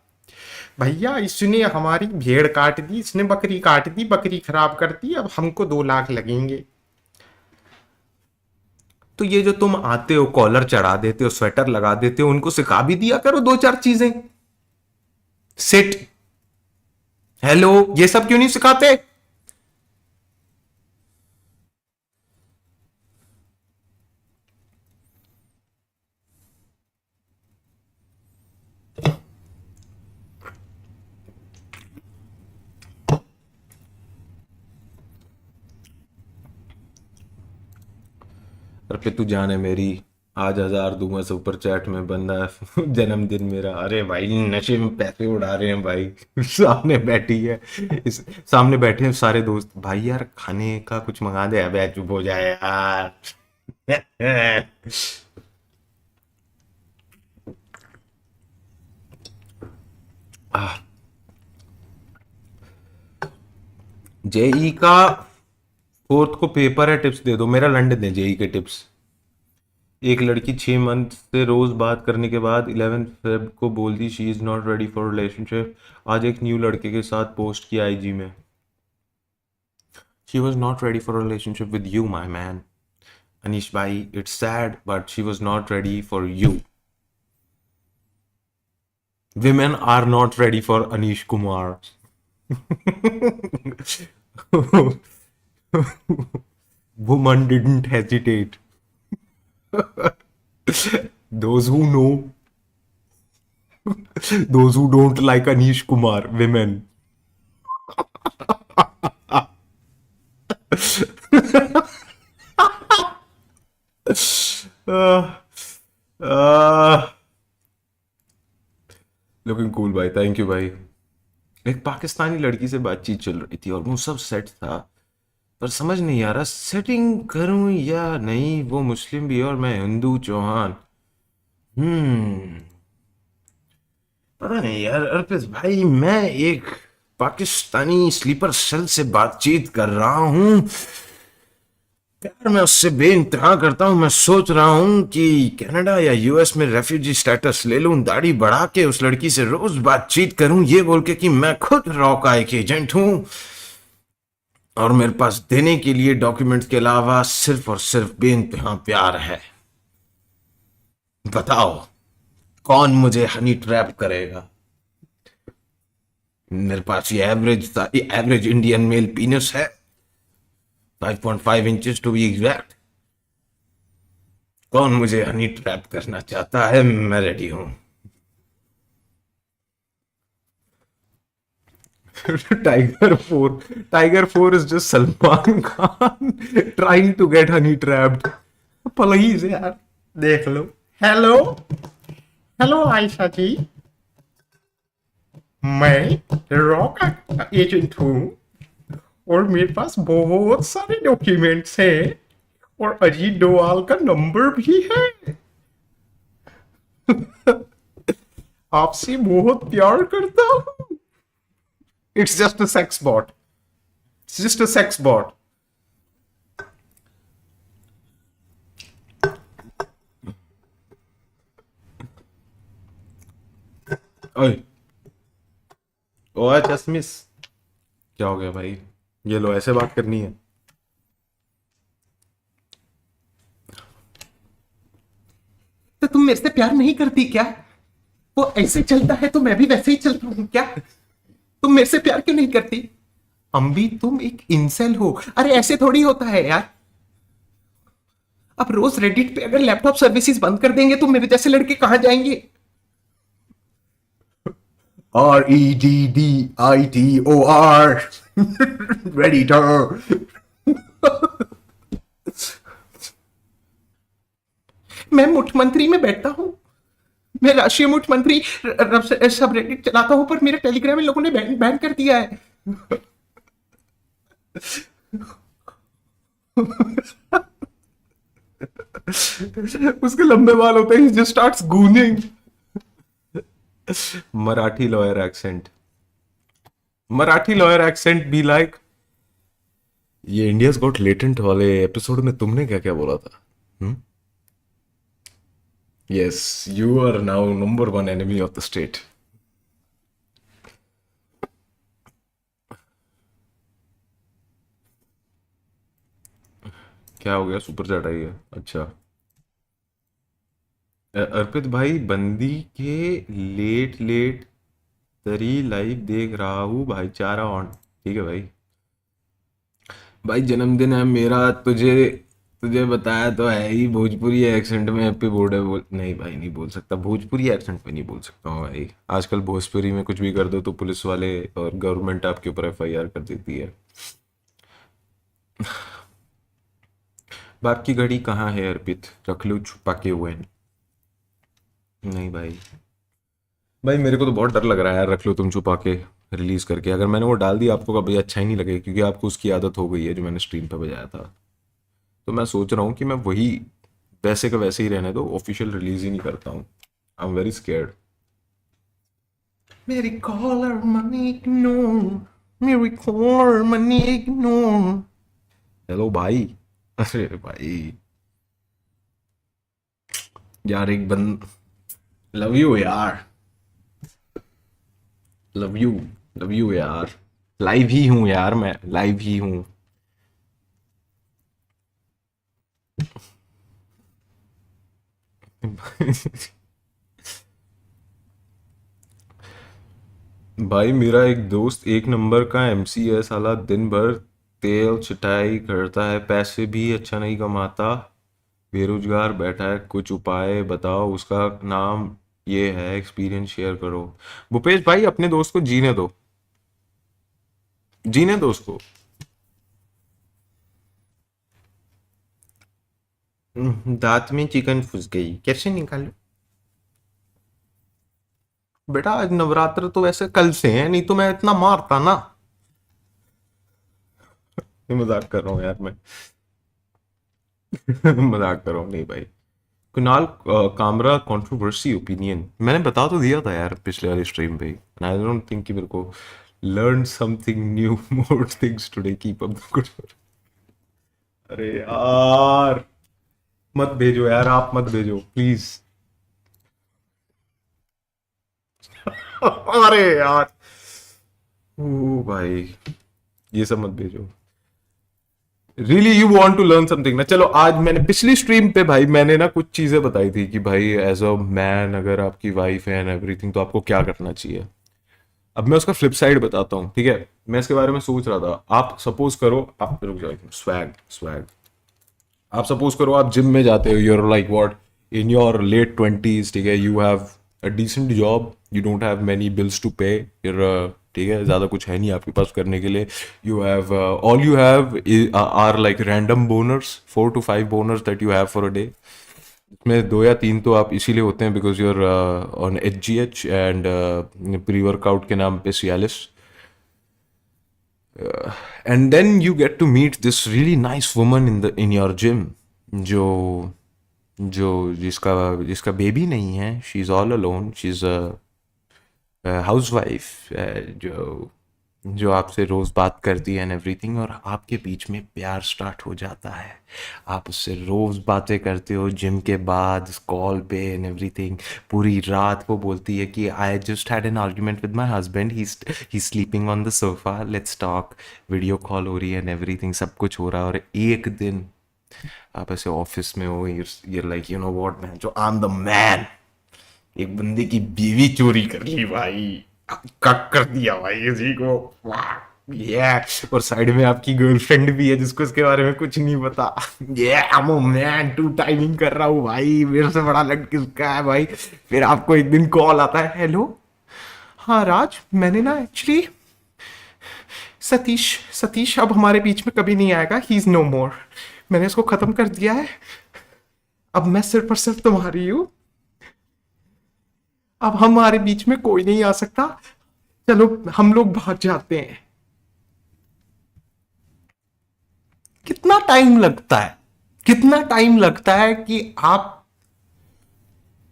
भैया, इसने हमारी भेड़ काट दी, इसने बकरी काट दी, बकरी खराब कर दी, अब हमको 2 लाख लगेंगे। तो ये जो तुम आते हो, कॉलर चढ़ा देते हो, स्वेटर लगा देते हो, उनको सिखा भी दिया करो 2-4 चीजें। सिट, हेलो, ये सब क्यों नहीं सिखाते? अरे तू जाने मेरी, आज 1000 दूंगा सुपर चैट में, बंदा जन्मदिन मेरा, अरे भाई नशे में पैसे उड़ा रहे हैं भाई। सामने बैठी है, इस सामने बैठे हैं सारे दोस्त, भाई यार खाने का कुछ मंगा दे, अबे चुप हो जाए यार। जेई का 4th को पेपर है, टिप्स दे दो, मेरा लंडन है जेई के टिप्स। एक लड़की 6 मंथ से रोज बात करने के बाद 11 फेब को बोल दी she is not ready for relationship. आज एक न्यू लड़के के साथ पोस्ट किया आईजी में। She was not ready for relationship with you my man. Anish भाई, it's sad but she was not ready for you. Women are not ready for Anish Kumar. Woman didn't hesitate. Those who know, those who don't like Anish Kumar, women. Looking cool भाई, thank you भाई। एक पाकिस्तानी लड़की से बातचीत चल रही थी और वो सब सेट था, पर समझ नहीं आ रहा सेटिंग करूं या नहीं। वो मुस्लिम भी है और मैं हिंदू चौहान। पता नहीं यार अर्पित भाई, मैं एक पाकिस्तानी स्लीपर सेल से बातचीत कर रहा हूं, प्यार मैं उससे बेइंतहा करता हूं। मैं सोच रहा हूं कि कनाडा या यूएस में रेफ्यूजी स्टेटस ले लूं, दाढ़ी बढ़ा के उस लड़की से रोज बातचीत करूं, ये बोल के कि मैं खुद रॉ का एक एजेंट हूं और मेरे पास देने के लिए डॉक्यूमेंट्स के अलावा सिर्फ और सिर्फ बेइंतहा प्यार है। बताओ कौन मुझे हनी ट्रैप करेगा? मेरे पास ये एवरेज इंडियन मेल पीनस है, 5.5 इंचेस टू बी एग्जैक्ट। कौन मुझे हनी ट्रैप करना चाहता है? मैं रेडी हूं। Tiger 4 is just Salman Khan trying to get honey trapped. Please यार देख लो। हेलो आयशा जी, मैं रॉक का एजेंट हूं और मेरे पास बहुत सारे डॉक्यूमेंट्स हैं और अजीत डोवाल का नंबर भी है। आपसे बहुत प्यार करता हूं। It's just a sex bot. It's just a sex bot. ओए ओए चश्मिश, क्या हो गया भाई? ये लो, ऐसे बात करनी है? तो तुम मेरे से प्यार नहीं करती क्या? वो ऐसे चलता है तो मैं भी वैसे ही चलता हूँ क्या? तुम मेरे से प्यार क्यों नहीं करती? अम्बी तुम एक इंसेल हो। अरे ऐसे थोड़ी होता है यार। अब रोज रेडिट पे अगर लैपटॉप सर्विसेज बंद कर देंगे तो मेरे जैसे लड़के कहां जाएंगे? REDDITOR Redditor। मैं मुख्यमंत्री में बैठता हूँ, मैं राष्ट्रीय मुख्यमंत्री सब रेडिट चलाता हूँ, पर मेरे टेलीग्राम इन लोगों ने बैन बैन कर दिया है। उसके लंबे बाल होते हैं, he just starts gooning। Marathi lawyer accent, Marathi lawyer accent be like, ये इंडियाज गॉट लेटेंट वाले एपिसोड में तुमने क्या क्या बोला था? Yes, you are now number one enemy of the state. क्या हो गया? सुपर चैट आई है, अच्छा। अर्पित भाई, बंदी के लेट लेट तरी लाइव देख रहा हूँ, भाईचारा ऑन। ठीक है भाई। भाई जन्मदिन है मेरा, तुझे तुझे बताया तो है ही। भोजपुरी एक्सेंट में हैप्पी बर्थडे बोल, नहीं भाई नहीं बोल सकता, भोजपुरी एक्सेंट में नहीं बोल सकता हूँ भाई। आजकल भोजपुरी में कुछ भी कर दो तो पुलिस वाले और गवर्नमेंट आपके ऊपर FIR कर देती है। बाप की घड़ी कहाँ है अर्पित? रख लो छुपा के हुए। नहीं भाई, भाई मेरे को तो बहुत डर लग रहा है यार, रख लो तुम छुपा के रिलीज करके। अगर मैंने वो डाल दिया आपको कभी अच्छा ही नहीं लगेगा, क्योंकि आपको उसकी आदत हो गई है जो मैंने स्ट्रीम पे बजाया था। तो मैं सोच रहा हूँ कि मैं वही वैसे का वैसे ही रहने दो, ऑफिशियल रिलीज ही नहीं करता हूँ। I am very scared. मेरी कॉलर मनी इग्नोर, मेरी कॉलर मनी इग्नोर। हेलो भाई। अरे भाई यार, एक बंद, लव यू यार, लव यू, लव यू यार। लाइव ही हूँ यार, मैं लाइव ही हूँ। भाई मेरा एक दोस्त एक नंबर का MC है साला, दिन भर तेल चिटाई करता है, पैसे भी अच्छा नहीं कमाता, बेरोजगार बैठा है। कुछ उपाय बताओ, उसका नाम ये है, एक्सपीरियंस शेयर करो। भूपेश भाई अपने दोस्त को जीने दो, जीने दो उसको। दांत में चिकन फंस गई, कैसे निकालू? बेटा आज नवरात्र तो वैसे कल से है, नहीं तो मैं इतना मारता ना। ये मजाक कर रहा हूँ यार मैं। मजाक कर रहा हूँ, नहीं भाई। कुणाल कामरा कंट्रोवर्सी ओपिनियन मैंने बता तो दिया था यार पिछले वाली स्ट्रीम पे। आई डोंट थिंक कि मेरे को learn something new more things today, keep up the good. अरे यार मत भेजो यार, आप मत भेजो प्लीज। अरे यार ओ भाई, ये सब मत भेजो। Really you want to learn something ना? चलो आज मैंने पिछली स्ट्रीम पे भाई मैंने ना कुछ चीजें बताई थी कि भाई एज अ मैन अगर आपकी वाइफ है एंड एवरीथिंग तो आपको क्या करना चाहिए। अब मैं उसका फ्लिप साइड बताता हूँ, ठीक है? मैं इसके बारे में सोच रहा था। आप सपोज करो, आप रुक जाओ, स्वैग स्वैग। आप सपोज करो आप जिम में जाते हो, you're like what, in your late 20s, ठीक है? You have a decent job, you don't have many bills to pay, ठीक है? ज़्यादा कुछ है नहीं आपके पास करने के लिए। You have all you have are like random boners, 4 to 5 boners that you have for a day. इसमें 2 या 3 तो आप इसीलिए होते हैं because you're on HGH and pre workout के नाम पे Cialis। And then you get to meet this really nice woman in your gym, जो जो जिसका जिसका बेबी नहीं है, she is all alone, she is a house wife, जो जो आपसे रोज़ बात करती है एंड एवरीथिंग, और आपके बीच में प्यार स्टार्ट हो जाता है। आप उससे रोज़ बातें करते हो जिम के बाद कॉल पे एंड एवरीथिंग। पूरी रात वो बोलती है कि I just had an argument with my husband, he sleeping on the sofa, let's talk. Video call हो रही है एंड एवरीथिंग, सब कुछ हो रहा है। और एक दिन आप ऐसे ऑफिस में हो, you're like, you know what man, जो आई एम द मैन, एक बंदे की बीवी चोरी कर ली भाई, कक कर दिया भाई किसी को, वाह ये। और साइड में आपकी गर्लफ्रेंड भी है जिसको इसके बारे में कुछ नहीं पता। ये I'm a man, to timing कर रहा हूँ भाई, मेरे से बड़ा लग किसका है भाई। फिर आपको एक दिन कॉल आता है, हेलो हाँ राज, मैंने ना एक्चुअली सतीश सतीश अब हमारे बीच में कभी नहीं आएगा, ही इज नो मोर, मैंने इसको खत्म कर दिया है, अब मैं सिर्फ और सिर्फ तुम्हारी हूं, अब हमारे बीच में कोई नहीं आ सकता, चलो हम लोग भाग जाते हैं। कितना टाइम लगता है, कितना टाइम लगता है कि आप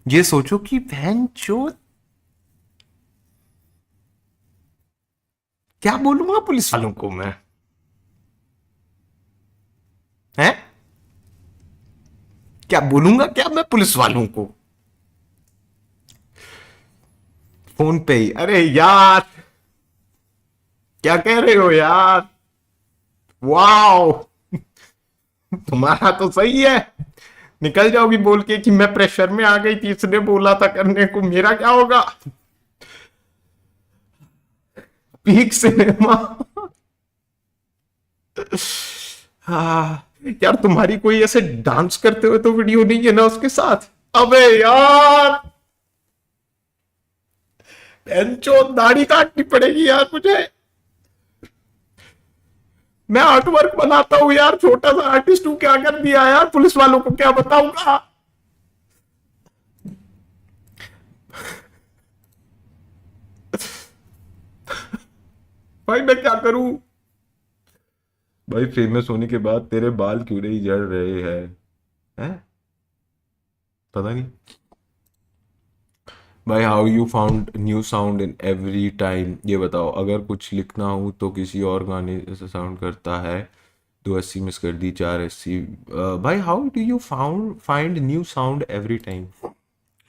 ये सोचो कि बहन चो, क्या बोलूंगा पुलिस वालों को मैं, हैं क्या बोलूंगा क्या मैं पुलिस वालों को, फोन पे ही, अरे यार क्या कह रहे हो यार, वाओ तुम्हारा तो सही है, निकल जाओगी बोल के कि मैं प्रेशर में आ गई थी, इसने बोला था करने को, मेरा क्या होगा। पीक सिनेमा हाँ यार, तुम्हारी कोई ऐसे डांस करते हुए तो वीडियो नहीं है ना उसके साथ, अबे यार बेंचो दाढ़ी काटनी पड़ेगी यार मुझे, मैं आर्ट वर्क बनाता हूँ यार, छोटा सा आर्टिस्ट हूँ, क्या कर दिया यार, पुलिस वालों को क्या बताऊंगा। भाई मैं क्या करूं भाई, फेमस होने के बाद तेरे बाल क्यों नहीं झड़ रहे हैं, पता नहीं भाई। How you found new sound in every time, ये बताओ, अगर कुछ लिखना हो तो किसी और गाने से साउंड करता है, 280 मिस कर दी, 480। भाई how do you find new sound every time,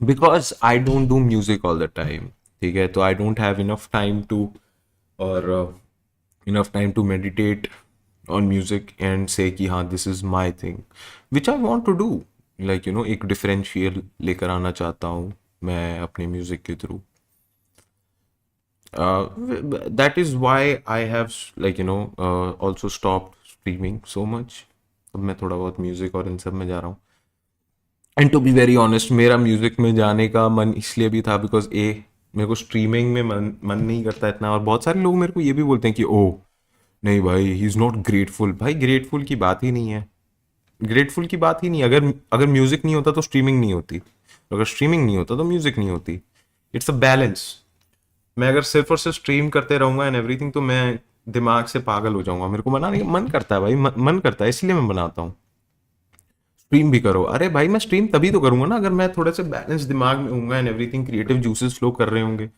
because I don't do music all the time, ठीक है, तो I don't have enough time to, और enough time to meditate on music and say कि हाँ this is my thing which I want to do, like you know एक differential लेकर आना चाहता हूँ मैं अपने म्यूजिक के through. That is why I have like you no also stop streaming so much, अब मैं थोड़ा बहुत म्यूजिक और इन सब में जा रहा हूँ। And to be very honest, मेरा म्यूजिक में जाने का मन इसलिए भी था बिकॉज मेरे को स्ट्रीमिंग में मन नहीं करता इतना, और बहुत सारे लोग मेरे को ये भी बोलते हैं कि ओ नहीं भाई ही इज़ नॉट ग्रेटफुल, भाई ग्रेटफुल की बात ही नहीं है, ग्रेटफुल की बात ही नहीं, अगर म्यूजिक नहीं होता तो स्ट्रीमिंग नहीं होती, अगर स्ट्रीमिंग नहीं होता तो म्यूजिक नहीं होती, इट्स अ बैलेंस। मैं अगर सिर्फ और सिर्फ स्ट्रीम करते रहूंगा एंड एवरीथिंग तो मैं दिमाग से पागल हो जाऊंगा, मेरे को बनाने का मन करता है भाई, मन करता है, इसलिए मैं बनाता हूँ। स्ट्रीम भी करो, अरे भाई मैं स्ट्रीम तभी तो करूंगा ना अगर मैं थोड़े से बैलेंस दिमाग में होऊंगा and everything, creative juices flow कर रहे होंगे।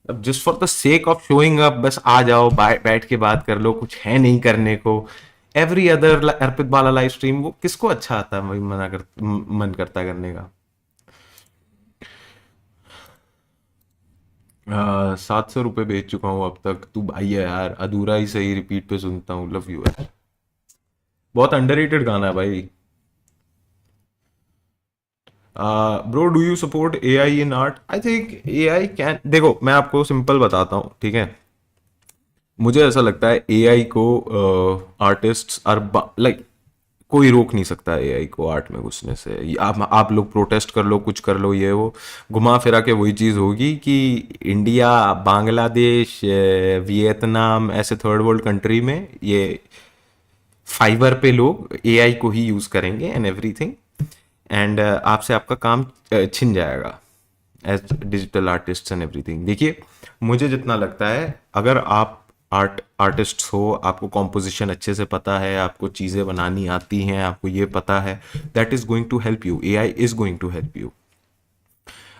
अब just for the sake of showing up बस आ जाओ, बैठ के बात कर लो, कुछ है नहीं करने को, एवरी अदर अर्पित बाला लाइव स्ट्रीम, वो किसको अच्छा आता है, वही मन करता है करने का। 700 रुपये भेज चुका हूँ अब तक, तू भाई है यार, अधूरा ही सही रिपीट पे सुनता हूँ, लव यू यार, बहुत अंडररेटेड गाना है भाई। Bro do you support AI in art, I think AI can, देखो मैं आपको सिंपल बताता हूँ, ठीक है, मुझे ऐसा लगता है AI को आर्टिस्ट्स आर लाइक कोई रोक नहीं सकता है AI को आर्ट में घुसने से, आप लोग प्रोटेस्ट कर लो, कुछ कर लो, ये वो घुमा फिरा के वही चीज़ होगी कि इंडिया, बांग्लादेश, वियतनाम ऐसे थर्ड वर्ल्ड कंट्री में ये फाइवर पे लोग AI को ही यूज़ करेंगे एंड एवरीथिंग, एंड आपसे आपका काम छिन जाएगा as digital artist and everything. देखिए मुझे जितना लगता है, अगर आप आर्टिस्ट हो, आपको कॉम्पोजिशन अच्छे से पता है, आपको चीज़ें बनानी आती हैं, आपको ये पता है, that is going to help you, AI is going to help you.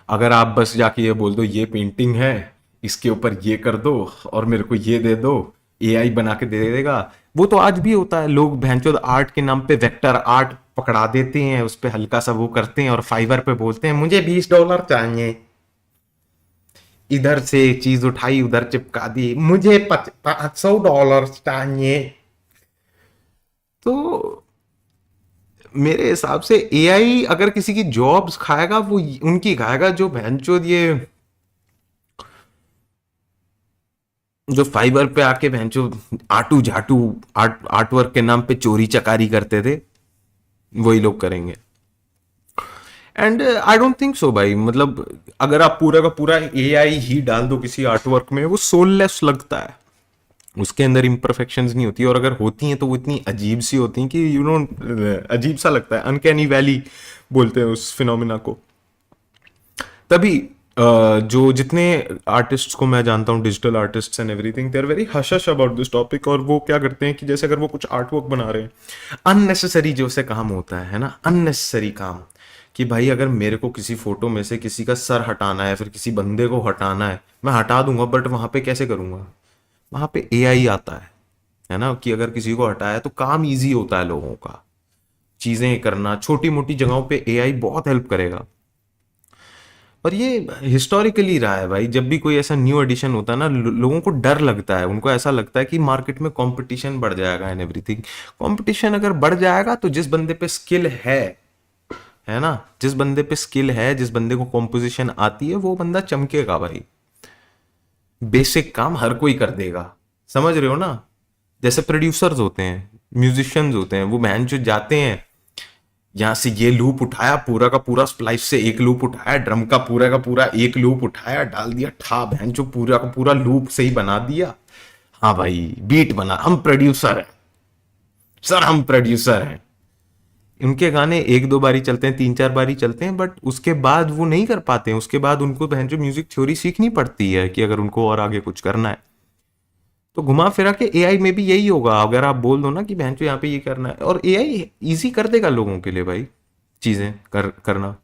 अगर आप बस जाके ये बोल दो ये पेंटिंग है, इसके ऊपर ये कर दो और मेरे को ये दे दो, AI बना के दे देगा, वो तो आज भी होता है, लोग भैंचोद आर्ट के नाम पे वेक्टर आर्ट पकड़ा देते हैं, उस पर हल्का सा वो करते हैं और फाइवर पे बोलते हैं मुझे $20 चाहिए, इधर से चीज उठाई उधर चिपका दी, मुझे $500 चाहिए। तो मेरे हिसाब से एआई अगर किसी की जॉब्स खाएगा वो उनकी खाएगा जो भैंचोद ये जो फाइबर पे आके भैंचो आटू झाटू आर्ट वर्क के नाम पे चोरी चकारी करते थे, वही लोग करेंगे। And I don't think so भाई, मतलब अगर आप पूरा का पूरा एआई ही डाल दो किसी आर्ट वर्क में, वो सोललेस लगता है, उसके अंदर इम्परफेक्शंस नहीं होती, और अगर होती हैं तो वो इतनी अजीब सी होती हैं कि यू नो अजीब सा लगता है, अनकैनी वैली बोलते हैं उस फिनोमिना को। तभी जो जितने आर्टिस्ट्स को मैं जानता हूँ, digital artists and everything, they are very hush hush about this topic. और वो क्या करते हैं कि जैसे अगर वो कुछ आर्ट वर्क बना रहे हैं, अननेसेसरी जो से काम होता है ना, अननेसेसरी काम, कि भाई अगर मेरे को किसी फोटो में से किसी का सर हटाना है, फिर किसी बंदे को हटाना है, मैं हटा दूंगा, बट वहां पे कैसे करूंगा? वहां पे एआई आता है ना, कि अगर किसी को हटाया तो काम इजी होता है लोगों का, चीजें करना छोटी मोटी जगहों पे एआई बहुत हेल्प करेगा। और ये हिस्टोरिकली रहा है भाई, जब भी कोई ऐसा न्यू एडिशन होता है ना, लोगों को डर लगता है, उनको ऐसा लगता है कि मार्केट में कंपटीशन बढ़ जाएगा एंड एवरीथिंग। कंपटीशन अगर बढ़ जाएगा तो जिस बंदे पे स्किल है ना, जिस बंदे पे स्किल है, जिस बंदे को कॉम्पोजिशन आती है, वो बंदा चमकेगा भाई। बेसिक काम हर कोई कर देगा, समझ रहे हो ना? जैसे प्रोड्यूसर्स होते हैं, म्यूजिशियंस होते हैं, वो बहन जो जाते हैं यहां से ये लूप उठाया, पूरा का पूरा स्प्लाइस से एक लूप उठाया, ड्रम का पूरा एक लूप उठाया, डाल दिया ठा, बहन जो पूरा का पूरा लूप सही बना दिया, हाँ भाई बीट बना, हम प्रोड्यूसर हैं सर, हम प्रोड्यूसर हैं। उनके गाने एक दो बारी चलते हैं, तीन चार बारी चलते हैं, बट उसके बाद वो नहीं कर पाते हैं, उसके बाद उनको बहन जो म्यूजिक थ्योरी सीखनी पड़ती है कि अगर उनको और आगे कुछ करना है। तो घुमा फिरा के एआई में भी यही होगा, अगर आप बोल दो ना कि बहन यहाँ पे ये करना है, और एआई इजी कर देगा लोगों के लिए भाई चीजें करना।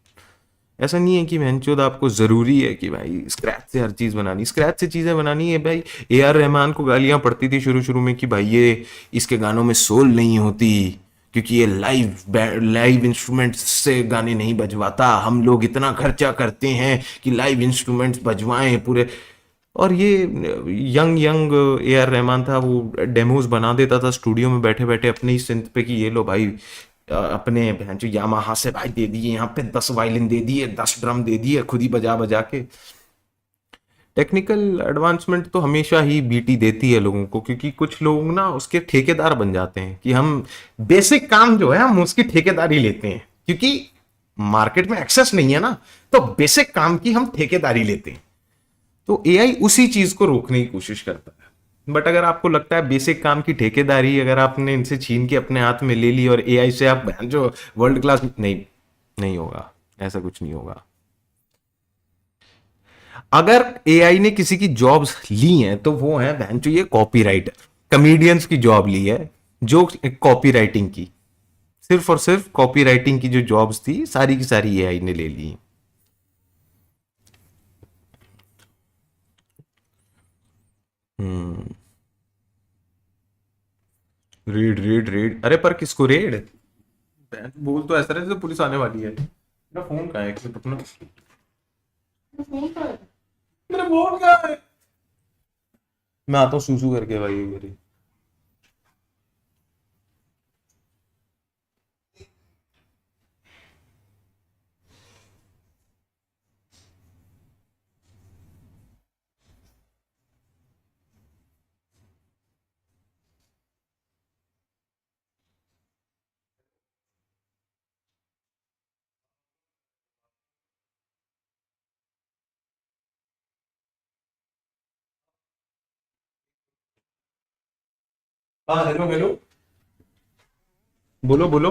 ऐसा नहीं है कि बहनचोद आपको जरूरी है कि भाई स्क्रैच से हर चीज बनानी, स्क्रैच से चीजें बनानी है भाई। ए आर रहमान को गालियां पड़ती थी शुरू शुरू में कि भाई ये इसके गानों में सोल नहीं होती, क्योंकि ये लाइव इंस्ट्रूमेंट से गाने नहीं बजवाता, हम लोग इतना खर्चा करते हैं कि लाइव इंस्ट्रूमेंट्स बजवाएं पूरे। और ये young young A R Rahman था, वो डेमोज बना देता था स्टूडियो में बैठे बैठे अपने ही सिंथ पे कि ये लो भाई अपने जो यामाहा से भाई दे दिए, यहाँ पे 10 वायलिन दे दिए, 10 ड्रम दे दिए, खुद ही बजा बजा के। टेक्निकल एडवांसमेंट तो हमेशा ही बीटी देती है लोगों को, क्योंकि कुछ लोग ना उसके ठेकेदार बन जाते हैं कि हम बेसिक काम जो है हम उसकी ठेकेदारी लेते हैं, क्योंकि मार्केट में एक्सेस नहीं है ना, तो बेसिक काम की हम ठेकेदारी लेते हैं। तो एआई उसी चीज को रोकने की कोशिश करता है। बट अगर आपको लगता है बेसिक काम की ठेकेदारी अगर आपने इनसे छीन के अपने हाथ में ले ली और एआई से आप जो वर्ल्ड क्लास, नहीं होगा, ऐसा कुछ नहीं होगा। अगर एआई ने किसी की जॉब्स ली हैं तो वो है बहन जो ये कॉपी राइटर, कॉमेडियंस की जॉब ली है, जो कॉपी राइटिंग की, सिर्फ और सिर्फ कॉपी राइटिंग की जो जॉब्स थी सारी की सारी एआई ने ले ली। रेड रेड रेड, अरे पर किसको रेड? बोल तो ऐसा रहे जैसे पुलिस आने वाली है। मेरा फोन कहाँ है? अपना फोन कहाँ है? मेरा फोन कहाँ है? मैं आता हूँ सूसू करके भाई मेरी। हाँ हेलो हेलो, बोलो बोलो।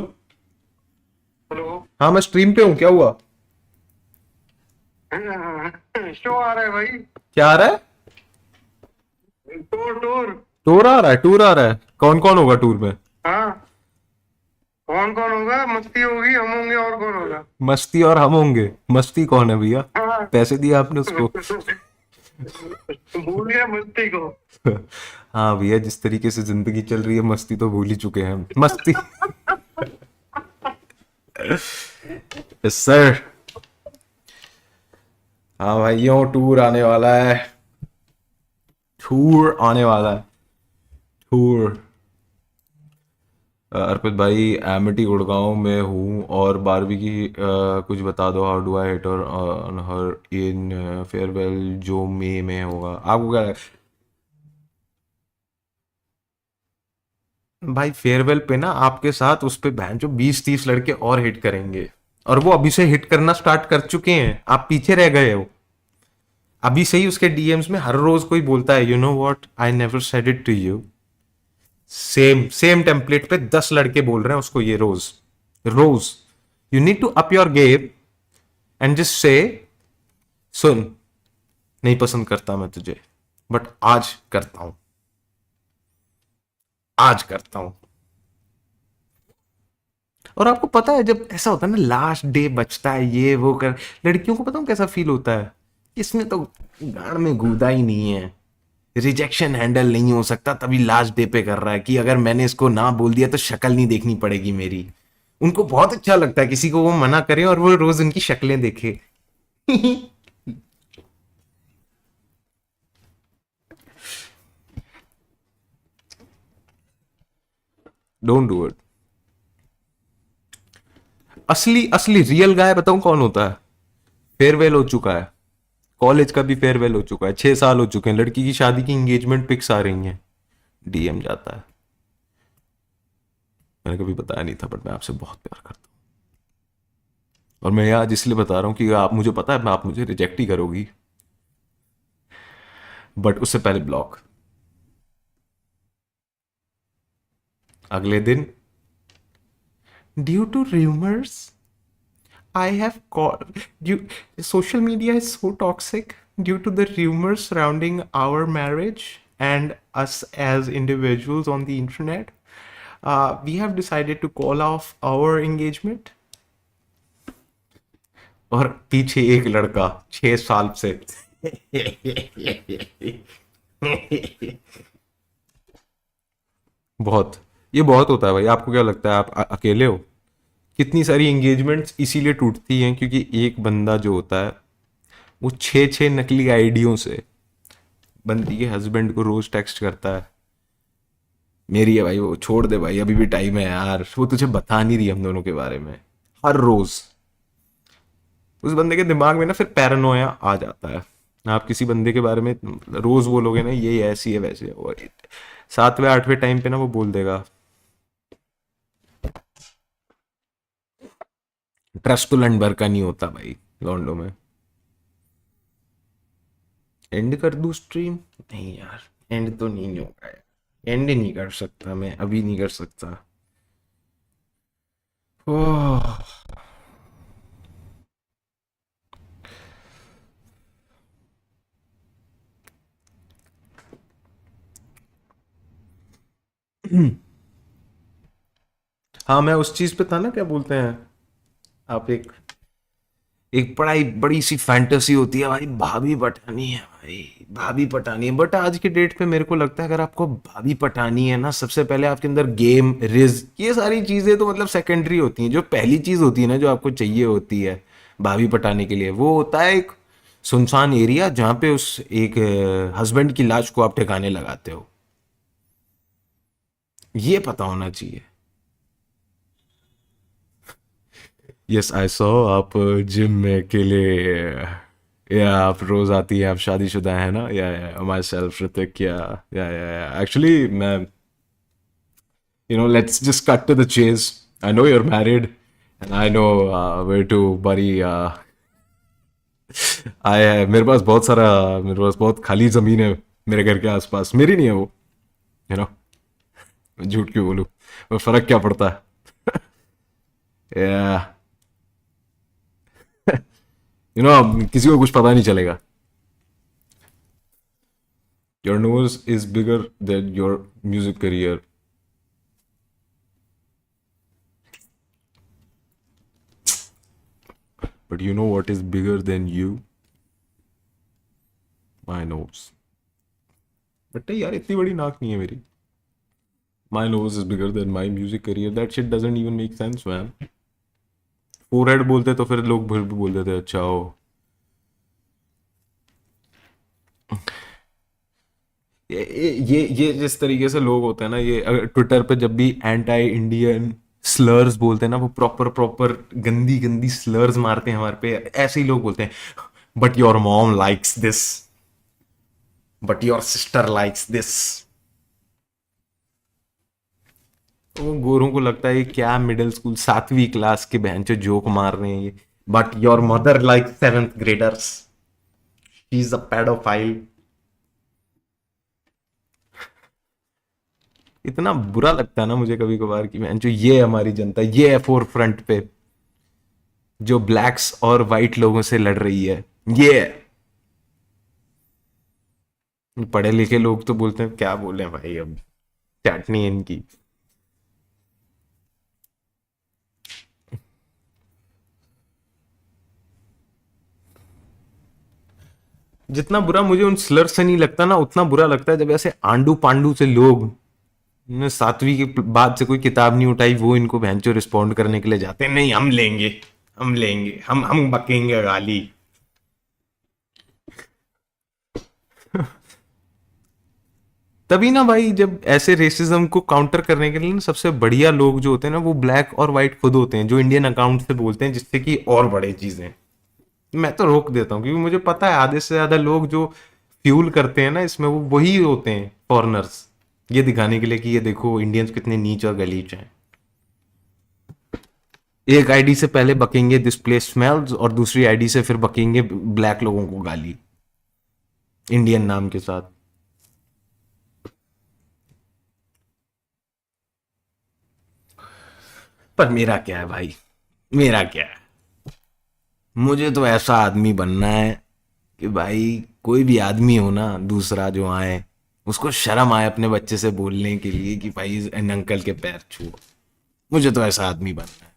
हेलो। हाँ मैं स्ट्रीम पे हूँ, क्या हुआ? शो आ रहा है भाई। क्या आ रहा है? Tour tour. टूर आ रहा है? टूर आ रहा है? कौन कौन होगा टूर में? हाँ, कौन कौन होगा? मस्ती होगी, हम होंगे, और कौन होगा? मस्ती और हम होंगे। मस्ती कौन है भैया? हाँ। पैसे दिए आपने उसको? भूल गया मस्ती को। हाँ भैया, जिस तरीके से जिंदगी चल रही है मस्ती तो भूल ही चुके हैं हम। मस्ती यस सर। हाँ भाइयों, टूर आने वाला है, टूर आने वाला है, टूर। अर्पित भाई, एमिटी गुड़गांव में हूँ और बारहवीं की कुछ बता दो, how do I hit on her in farewell जो मई में होगा, आपको क्या भाई? फेयरवेल पे ना आपके साथ उस पे बहन जो 20-30 लड़के और हिट करेंगे, और वो अभी से हिट करना स्टार्ट कर चुके हैं, आप पीछे रह गए हो। अभी से ही उसके डीएम्स में हर रोज कोई बोलता है, you know what, I never said it to you. Same same template पे 10 लड़के बोल रहे हैं उसको ये रोज रोज। You need to up your game and just say, सुन, नहीं पसंद करता मैं तुझे, बट आज करता हूं, आज करता हूं। और आपको पता है जब ऐसा होता है ना, लास्ट डे बचता है ये वो कर, लड़कियों को पता हूँ कैसा फील होता है, इसमें तो गाड़ में गूदा ही नहीं है, रिजेक्शन हैंडल नहीं हो सकता, तभी लास्ट डे पे कर रहा है कि अगर मैंने इसको ना बोल दिया तो शक्ल नहीं देखनी पड़ेगी मेरी। उनको बहुत अच्छा लगता है किसी को वो मना करे और वो रोज उनकी शक्लें देखे। Don't do it. असली असली रियल गाय बताऊं कौन होता है? फेयरवेल हो चुका है, कॉलेज का भी फेयरवेल हो चुका है, 6 साल हो चुके हैं, लड़की की शादी की एंगेजमेंट पिक्स आ रही हैं, डीएम जाता है, मैंने कभी बताया नहीं था बट मैं आपसे बहुत प्यार करता हूँ, और मैं आज इसलिए बता रहा हूँ कि आप, मुझे पता है मैं, आप मुझे रिजेक्ट ही करोगी, बट उससे पहले ब्लॉक। अगले दिन, due to rumors I have called you. Social media is so toxic due to the rumors surrounding our marriage and us as individuals on the internet. We have decided to call off our engagement. और पीछे एक लड़का 6 साल से बहुत, ये बहुत होता है भाई। आपको क्या लगता है आप अकेले हो? कितनी सारी एंगेजमेंट्स इसीलिए टूटती हैं क्योंकि एक बंदा जो होता है वो 6-6 नकली आईडियों से बंदी के हस्बैंड को रोज टेक्स्ट करता है, मेरी है भाई वो, छोड़ दे भाई, अभी भी टाइम है यार, वो तुझे बता नहीं रही हम दोनों के बारे में, हर रोज। उस बंदे के दिमाग में ना फिर पैरानोया आ जाता है। आप किसी बंदे के बारे में रोज बोलोगे ना ये ऐसी है वैसे है, और 7वें 8वें टाइम पे ना वो बोल देगा। ट्रस्ट तो लंड भर का नहीं होता भाई लॉन्डो में। एंड कर दूं स्ट्रीम? नहीं यार, एंड तो नहीं होगा यार, एंड नहीं कर सकता मैं, अभी नहीं कर सकता। ओह, हाँ मैं उस चीज पे था ना, क्या बोलते हैं आप, एक एक बड़ा बड़ी सी फैंटेसी होती है भाई, भाभी पटानी है भाई, भाभी पटानी है। बट आज के डेट पे मेरे को लगता है अगर आपको भाभी पटानी है ना, सबसे पहले आपके अंदर गेम, रिज, ये सारी चीजें तो मतलब सेकेंडरी होती हैं। जो पहली चीज होती है ना जो आपको चाहिए होती है भाभी पटाने के लिए, वो होता है एक सुनसान एरिया जहां पे उस एक हस्बैंड की लाश को आप ठिकाने लगाते हो, ये पता होना चाहिए। यस आई सो, आप जिम में अकेले, या आप रोज आती है, आप शादीशुदा है ना? या माई सेल्फ ऋतिक, या एक्चुअली मैं, you know, let's just cut to the chase. I know you're married and I know where to bury मेरे पास बहुत सारा, मेरे पास बहुत खाली जमीन है मेरे घर के आसपास, मेरी नहीं है वो, you know, झूठ क्यों बोलूं, वो फर्क क्या पड़ता है? या यू नो, किसी को कुछ पता नहीं चलेगा। Your nose is bigger than your music career. But you know what is bigger than you? My nose. But यार इतनी बड़ी नाक नहीं है मेरी। My nose is bigger than my music career, that shit doesn't even make sense man. Forehead बोलते तो फिर लोग फिर भी बोल देते अच्छा हो। ये जिस तरीके से लोग होते हैं ना, ये ट्विटर पे जब भी एंटी इंडियन स्लर्स बोलते हैं ना, वो प्रॉपर प्रॉपर गंदी गंदी स्लर्स मारते हैं हमारे पे, ऐसे ही लोग बोलते हैं, but your mom likes this, but your sister likes this. वो गोरों को लगता है ये क्या मिडिल स्कूल 7वीं क्लास के बहन जो जोक मार रहे हैं ये, but your mother like 7th graders, she is a paedophile. इतना बुरा लगता है ना मुझे कभी कभार कि बहन जो ये हमारी जनता, ये है फोर फ्रंट पे जो ब्लैक्स और वाइट लोगों से लड़ रही है, ये है। पढ़े लिखे लोग तो बोलते हैं क्या बोले भाई, अब चाटनी है इनकी। जितना बुरा मुझे उन स्लर से नहीं लगता ना, उतना बुरा लगता है जब ऐसे आंडू पांडू से लोग ने 7वीं के बाद से कोई किताब नहीं उठाई, वो इनको भैंचो रिस्पॉन्ड करने के लिए जाते हैं, नहीं हम लेंगे, हम लेंगे, हम बकेंगे गाली। तभी ना भाई, जब ऐसे रेसिज्म को काउंटर करने के लिए ना सबसे बढ़िया लोग जो होते हैं ना, वो ब्लैक और वाइट खुद होते हैं, जो इंडियन अकाउंट से बोलते हैं, जिससे कि और बड़े चीजें। मैं तो रोक देता हूँ क्योंकि मुझे पता है आधे से ज्यादा लोग जो फ्यूल करते हैं ना इसमें, वो वही होते हैं फॉरेनर्स, ये दिखाने के लिए कि ये देखो इंडियंस कितने नीच और गलीच हैं। एक आईडी से पहले बकेंगे दिस प्लेस स्मेल्स, और दूसरी आईडी से फिर बकेंगे ब्लैक लोगों को गाली इंडियन नाम के साथ। पर मेरा क्या है भाई, मेरा क्या है, मुझे तो ऐसा आदमी बनना है कि भाई कोई भी आदमी हो ना दूसरा जो आए, उसको शर्म आए अपने बच्चे से बोलने के लिए कि भाई इन अंकल के पैर छू। मुझे तो ऐसा आदमी बनना है।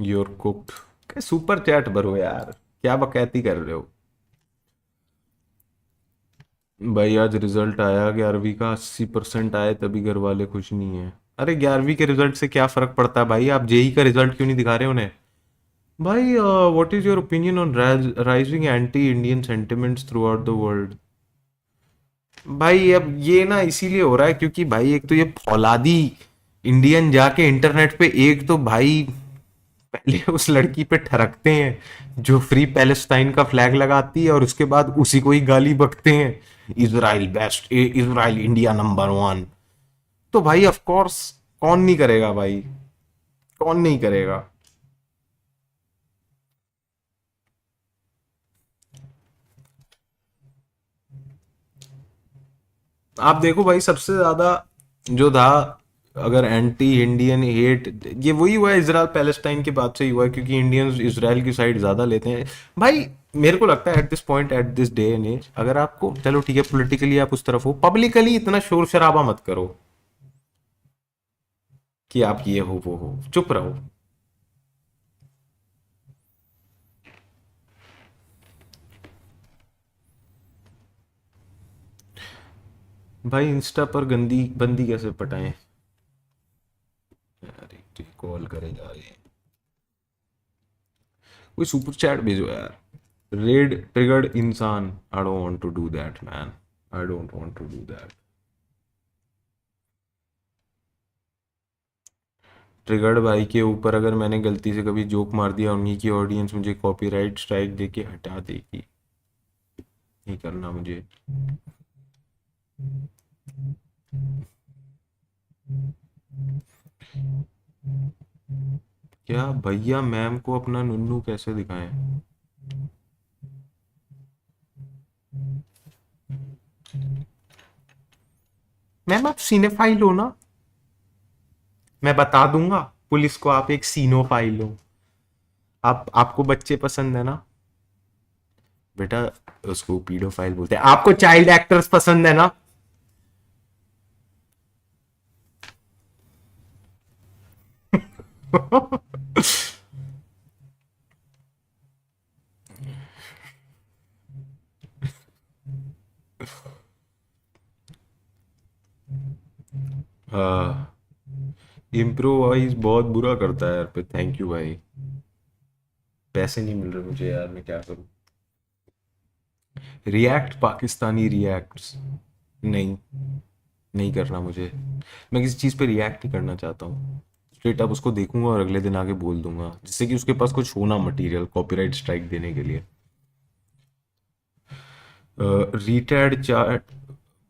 योर कुक सुपर चैट भरो यार, क्या बकैती कर रहे हो भाई। आज रिजल्ट आया 11वीं का, 80% आए तभी घर वाले खुश नहीं है। अरे 11वीं के रिजल्ट से क्या फर्क पड़ता है भाई, आप जेई का रिजल्ट क्यों नहीं दिखा रहे उन्हें भाई। What is your opinion on rising anti Indian sentiments through out the world. भाई अब ये ना इसीलिए हो रहा है क्योंकि भाई एक तो ये फौलादी इंडियन जाके इंटरनेट पे, एक तो भाई पहले उस लड़की पे ठरकते हैं जो फ्री पैलेस्टाइन का फ्लैग लगाती है, और उसके बाद उसी को ही गाली बकते हैं, Israel best, Israel India number 1। तो भाई ऑफ कोर्स कौन नहीं करेगा भाई, कौन नहीं करेगा। आप देखो भाई सबसे ज्यादा जो था, अगर एंटी इंडियन हेट, ये वही हुआ है इजराइल पैलेस्टाइन के बाद से ही हुआ है, क्योंकि इंडियंस इजराइल की साइड ज्यादा लेते हैं भाई। मेरे को लगता है at this point, at this day and age, अगर आपको चलो ठीक है पॉलिटिकली आप उस तरफ हो, पब्लिकली इतना शोर शराबा मत करो कि आप ये हो वो हो, चुप रहो। भाई इंस्टा पर गंदी बंदी कैसे पटाएं यार, एक कॉल करे जा रही है, कोई सुपर चैट भेजो यार। रेड ट्रिगर्ड इंसान, I don't want to do that man, I don't want to do that. Triggered भाई के ऊपर अगर मैंने गलती से कभी जोक मार दिया, उन्हीं की ऑडियंस मुझे कॉपीराइट स्ट्राइक देके हटा देगी, नहीं करना मुझे। क्या भैया मैम को अपना नुन्नू कैसे दिखाएं। मैम आप सीनेफाइल हो ना, मैं बता दूंगा पुलिस को आप एक सीनोफाइल हो। आपको बच्चे पसंद है ना बेटा, उसको पीडोफाइल बोलते हैं। आपको चाइल्ड एक्टर्स पसंद है ना, हाँ। इम्प्रोवाइज बहुत बुरा करता है यार पे, थैंक यू भाई। पैसे नहीं मिल रहे मुझे यार, मैं क्या करूं। रिएक्ट पाकिस्तानी रिएक्ट्स, नहीं नहीं करना मुझे। मैं किसी चीज़ पे रिएक्ट नहीं करना चाहता हूँ। स्ट्रेट अप उसको देखूंगा और अगले दिन आके बोल दूंगा, जिससे कि उसके पास कुछ होना मटेरियल कॉपीराइट स्ट्राइक देने के लिए। रिटेड चैट,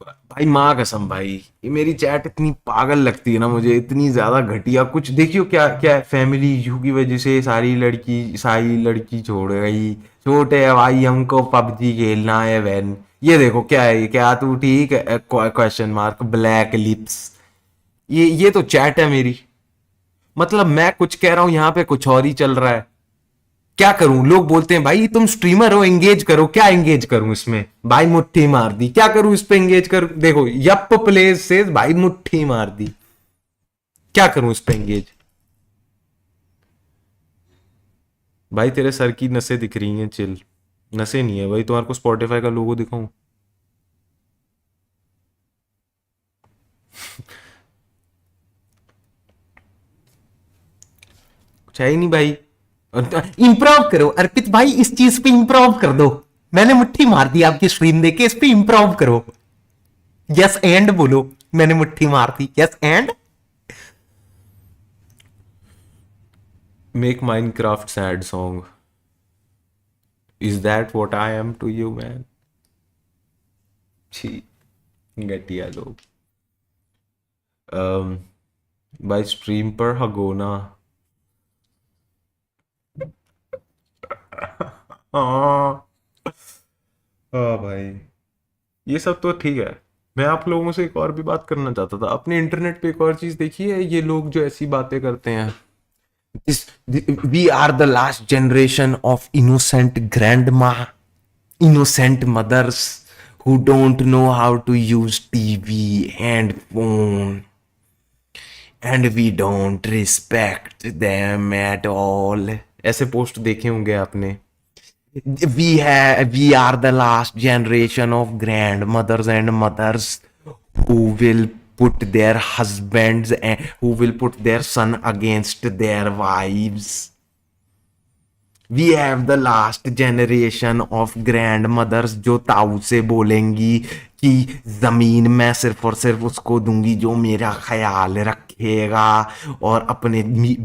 भाई माँ कसम भाई, ये मेरी चैट इतनी पागल लगती है ना मुझे, इतनी ज्यादा घटिया। कुछ देखियो क्या क्या, फैमिली इशू की वजह से सारी लड़की छोड़ गई, छोटे भाई हमको पबजी खेलना है वैन। ये देखो क्या है, ये क्या तू ठीक है, क्वेश्चन मार्क, ब्लैक लिप्स। ये तो चैट है मेरी। मतलब मैं कुछ कह रहा हूं, यहाँ पे कुछ और ही चल रहा है। क्या करूं, लोग बोलते हैं भाई तुम स्ट्रीमर हो, एंगेज करो। क्या एंगेज करूं इसमें, भाई मुट्ठी मार दी, क्या करूं इस पे एंगेज कर। देखो यप प्लेस से भाई मुट्ठी मार दी, क्या करूं इस पे एंगेज। भाई तेरे सर की नसें दिख रही हैं, चिल। नसें नहीं है भाई, तुम्हारे को स्पॉटिफाई का लोगो दिखाऊं। कुछ है ही नहीं भाई। इंप्रूव करो अर्पित भाई, इस चीज पे इंप्रूव कर दो। मैंने मुट्ठी मार दी आपकी स्ट्रीम देख के, इस पे इंप्रूव करो। यस एंड बोलो, मैंने मुट्ठी मार दी, yes and. Make Minecraft sad song, is that what I am to you man. छी, घटिया लोग। भाई स्ट्रीम पर हगोना। हाँ हाँ भाई, ये सब तो ठीक है। मैं आप लोगों से एक और भी बात करना चाहता था। अपने इंटरनेट पे एक और चीज देखी है, ये लोग जो ऐसी बातें करते हैं, इस we are the last generation of innocent grand माँ, innocent mothers who don't know how to use TV and phone, and we don't respect them at all. ऐसे पोस्ट देखे होंगे आपने। We are the last generation of grandmothers and mothers who will put their husbands and who will put their son against their wives. We have the last generation of grandmothers जो ताऊ से बोलेंगी कि जमीन मैं सिर्फ और सिर्फ उसको दूंगी जो मेरा ख्याल रखेगा, और अपने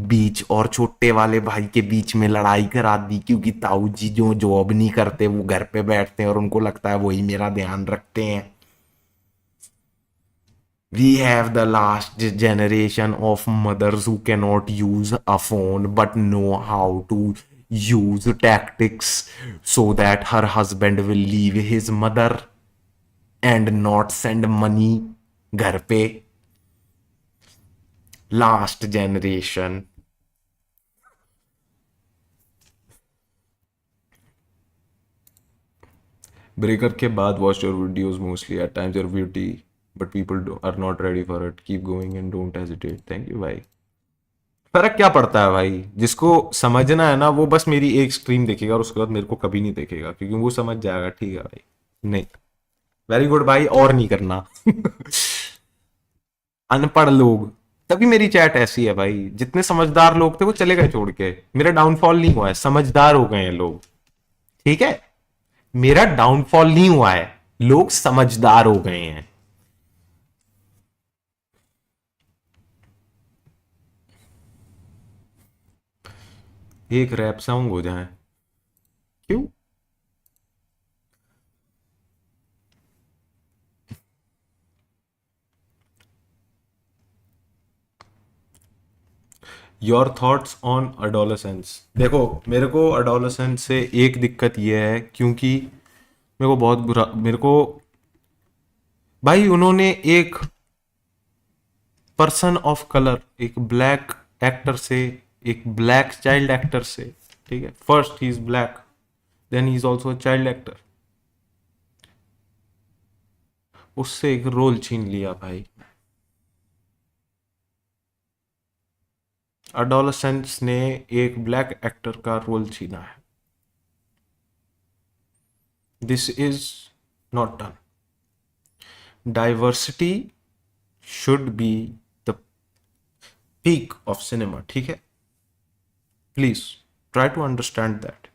बीच और छोटे वाले भाई के बीच में लड़ाई करा दी, क्योंकि ताऊ जी जो जॉब नहीं करते वो घर पे बैठते हैं और उनको लगता है वही मेरा ध्यान रखते हैं। We have the last generation of mothers who cannot use a phone but know how to use tactics so that her husband will leave his mother and not send money घर पे। Last generation। ब्रेकअप के बाद watch your videos mostly, at times your beauty but people are not ready for it, keep going and don't hesitate. Thank you भाई। फर्क क्या पड़ता है भाई, जिसको समझना है ना वो बस मेरी एक स्ट्रीम देखेगा और उसके बाद मेरे को कभी नहीं देखेगा, क्योंकि वो समझ जाएगा। ठीक है भाई, नहीं वेरी गुड भाई, और नहीं करना। अनपढ़ लोग, तभी मेरी चैट ऐसी है भाई। जितने समझदार लोग थे वो चले गए छोड़ के, मेरा डाउनफॉल नहीं हुआ है, समझदार हो गए हैं लोग। ठीक है, मेरा डाउनफॉल नहीं हुआ है, लोग समझदार हो गए हैं। एक रैप सॉन्ग हो जाए, क्यों? Your thoughts on adolescence. देखो मेरे को अडोलेसेंस से एक दिक्कत ये है, क्योंकि मेरे को बहुत बुरा, मेरे को भाई उन्होंने एक पर्सन ऑफ कलर, एक ब्लैक एक्टर से, एक ब्लैक चाइल्ड एक्टर से, ठीक है, first he is black then he is also a child actor, उससे एक रोल छीन लिया भाई। अडोलेसेंस ने एक ब्लैक एक्टर का रोल छीना है। This is not done. Diversity should be the peak of cinema, ठीक है, please try to understand that.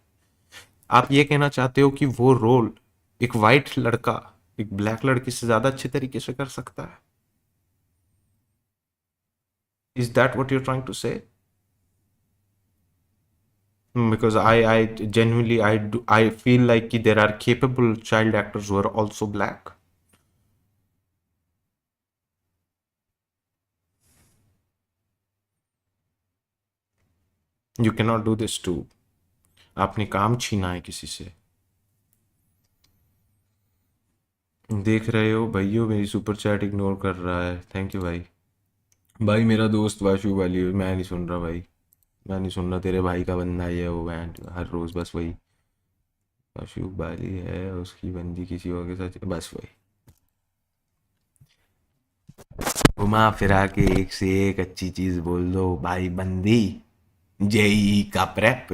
आप ये कहना चाहते हो कि वो रोल एक वाइट लड़का एक ब्लैक लड़की से ज्यादा अच्छे तरीके से कर सकता है? Is that what you are trying to say? Because I genuinely I feel like कि there are capable child actors who are also black. You cannot do this too. आपने काम छीना है किसी से। देख रहे हो भाइयों, मेरी सुपर चैट इग्नोर कर रहा है। थैंक यू भाई। भाई मेरा दोस्त वाशु वाली, मैं नहीं सुन रहा भाई, मैं नहीं सुन रहा। तेरे भाई का बंदा ही है वो, मैं हर रोज बस वही वाशु वाली है, उसकी बंदी किसी और के साथ, बस वही घुमा फिरा के एक से एक अच्छी चीज बोल दो भाई। बंदी जेई का प्रेप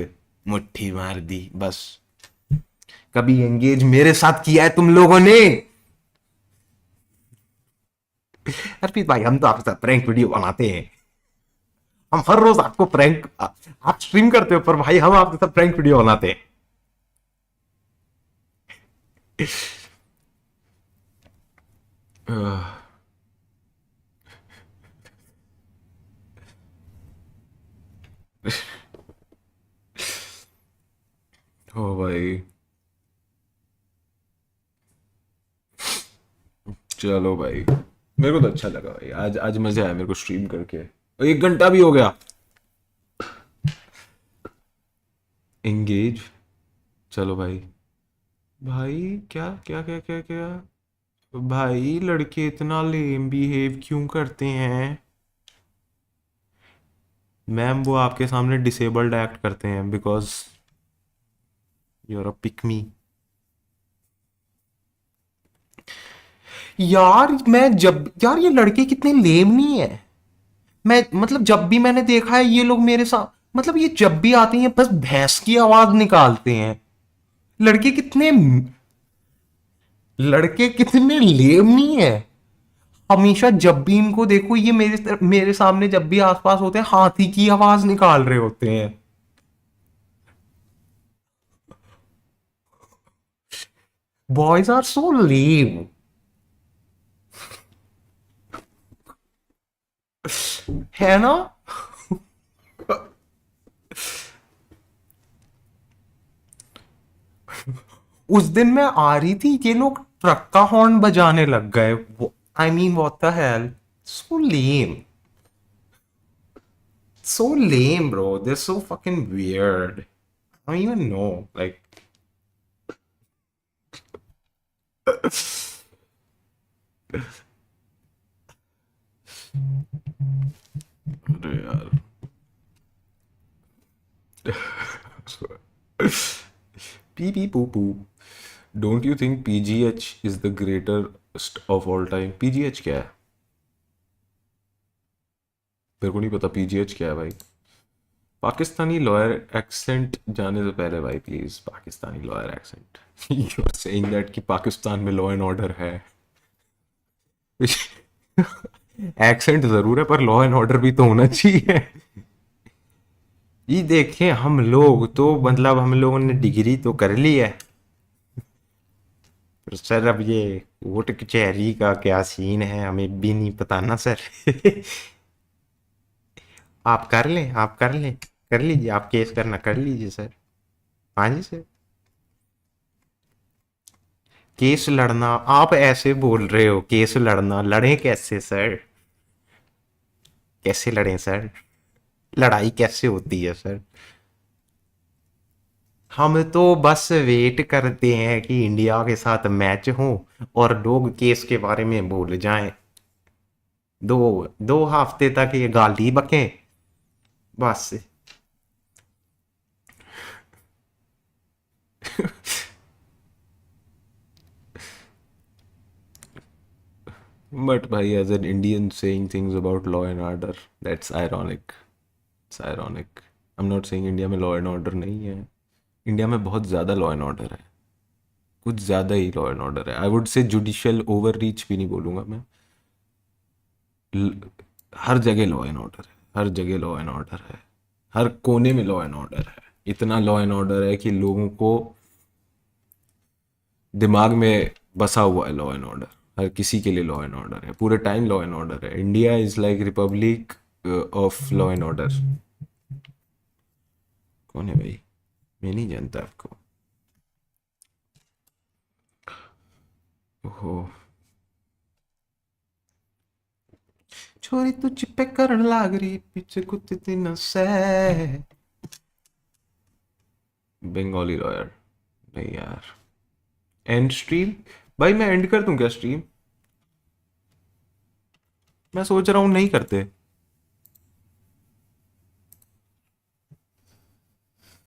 मुट्ठी मार दी बस। कभी एंगेज मेरे साथ किया है तुम लोगों ने? अर्पित भाई हम तो आपके साथ प्रैंक वीडियो बनाते हैं, हम हर रोज आपको प्रैंक, आप स्ट्रीम करते हो पर भाई हम आपके साथ प्रैंक वीडियो बनाते हैं। ओ भाई चलो भाई, मेरे को तो अच्छा लगा भाई, आज आज मजा आया मेरे को स्ट्रीम करके। 1 घंटा भी हो गया। एंगेज, चलो भाई। भाई क्या क्या क्या क्या क्या भाई, लड़के इतना लेम बिहेव क्यों करते हैं? मैम वो आपके सामने डिसेबल्ड एक्ट करते हैं because you are a pick me. यार मैं जब, यार ये लड़के कितने लेम नहीं है। मैं मतलब जब भी मैंने देखा है ये लोग मेरे साथ, मतलब ये जब भी आते हैं बस भैंस की आवाज निकालते हैं। लड़के कितने लेम नहीं है। हमेशा जब भी इनको देखो ये मेरे सामने जब भी आसपास होते हैं हाथी की आवाज निकाल रहे होते हैं। बॉयज आर सो लेम, है ना? उस दिन मैं आ रही थी, ये लोग ट्रक का हॉर्न बजाने लग गए। I mean what the hell, so lame, so lame bro, they're so fucking weird. I don't even know, like अरे यार pee pee poo poo. Don't you think PGH is the greatest of all time? PGH क्या है? मेरे को नहीं पता PGH क्या है भाई। पाकिस्तानी लॉयर एक्सेंट जाने से पहले भाई please, Pakistani lawyer accent. You are saying that कि पाकिस्तान में लॉ एंड ऑर्डर है। एक्सेंट जरूर है पर लॉ एंड ऑर्डर भी तो होना चाहिए। ये देखें हम लोग तो मतलब हम लोगों ने डिग्री तो कर ली है, पर सर अब ये वोट कचहरी का क्या सीन है हमें भी नहीं पता ना सर। आप कर लें, आप कर लें, कर लीजिए, आप केस करना कर लीजिए सर। हाँ जी सर, केस लड़ना, आप ऐसे बोल रहे हो केस लड़ना, लड़ें कैसे सर? कैसे लड़ें सर? लड़ाई कैसे होती है सर? हम तो बस वेट करते हैं कि इंडिया के साथ मैच हो और लोग केस के बारे में भूल जाएं। 2 हफ्ते तक ये गाली बकें बस। But भाई as an Indian saying things about law and order, that's ironic. It's ironic. I'm not saying India में law and order नहीं है, इंडिया में बहुत ज़्यादा law and order है, कुछ ज़्यादा ही law and order है। I would say judicial overreach भी नहीं बोलूँगा मैं, हर जगह law and order है, हर जगह law and order है, हर कोने में law and order है। इतना लॉ एंड ऑर्डर है कि लोगों को दिमाग में बसा हुआ है लॉ एंड ऑर्डर। हर किसी के लिए लॉ एंड ऑर्डर है, पूरे टाइम लॉ एंड ऑर्डर है। India is like Republic of law and order. कौन है भाई? मैं नहीं जानता आपको। ओहो, छोरी तू चिप्पे करन लाग रही पीछे कुत्ते तीन से। बंगाली लॉयर नहीं यार। And stream? भाई मैं एंड कर दूं क्या स्ट्रीम? मैं सोच रहा हूँ नहीं करते।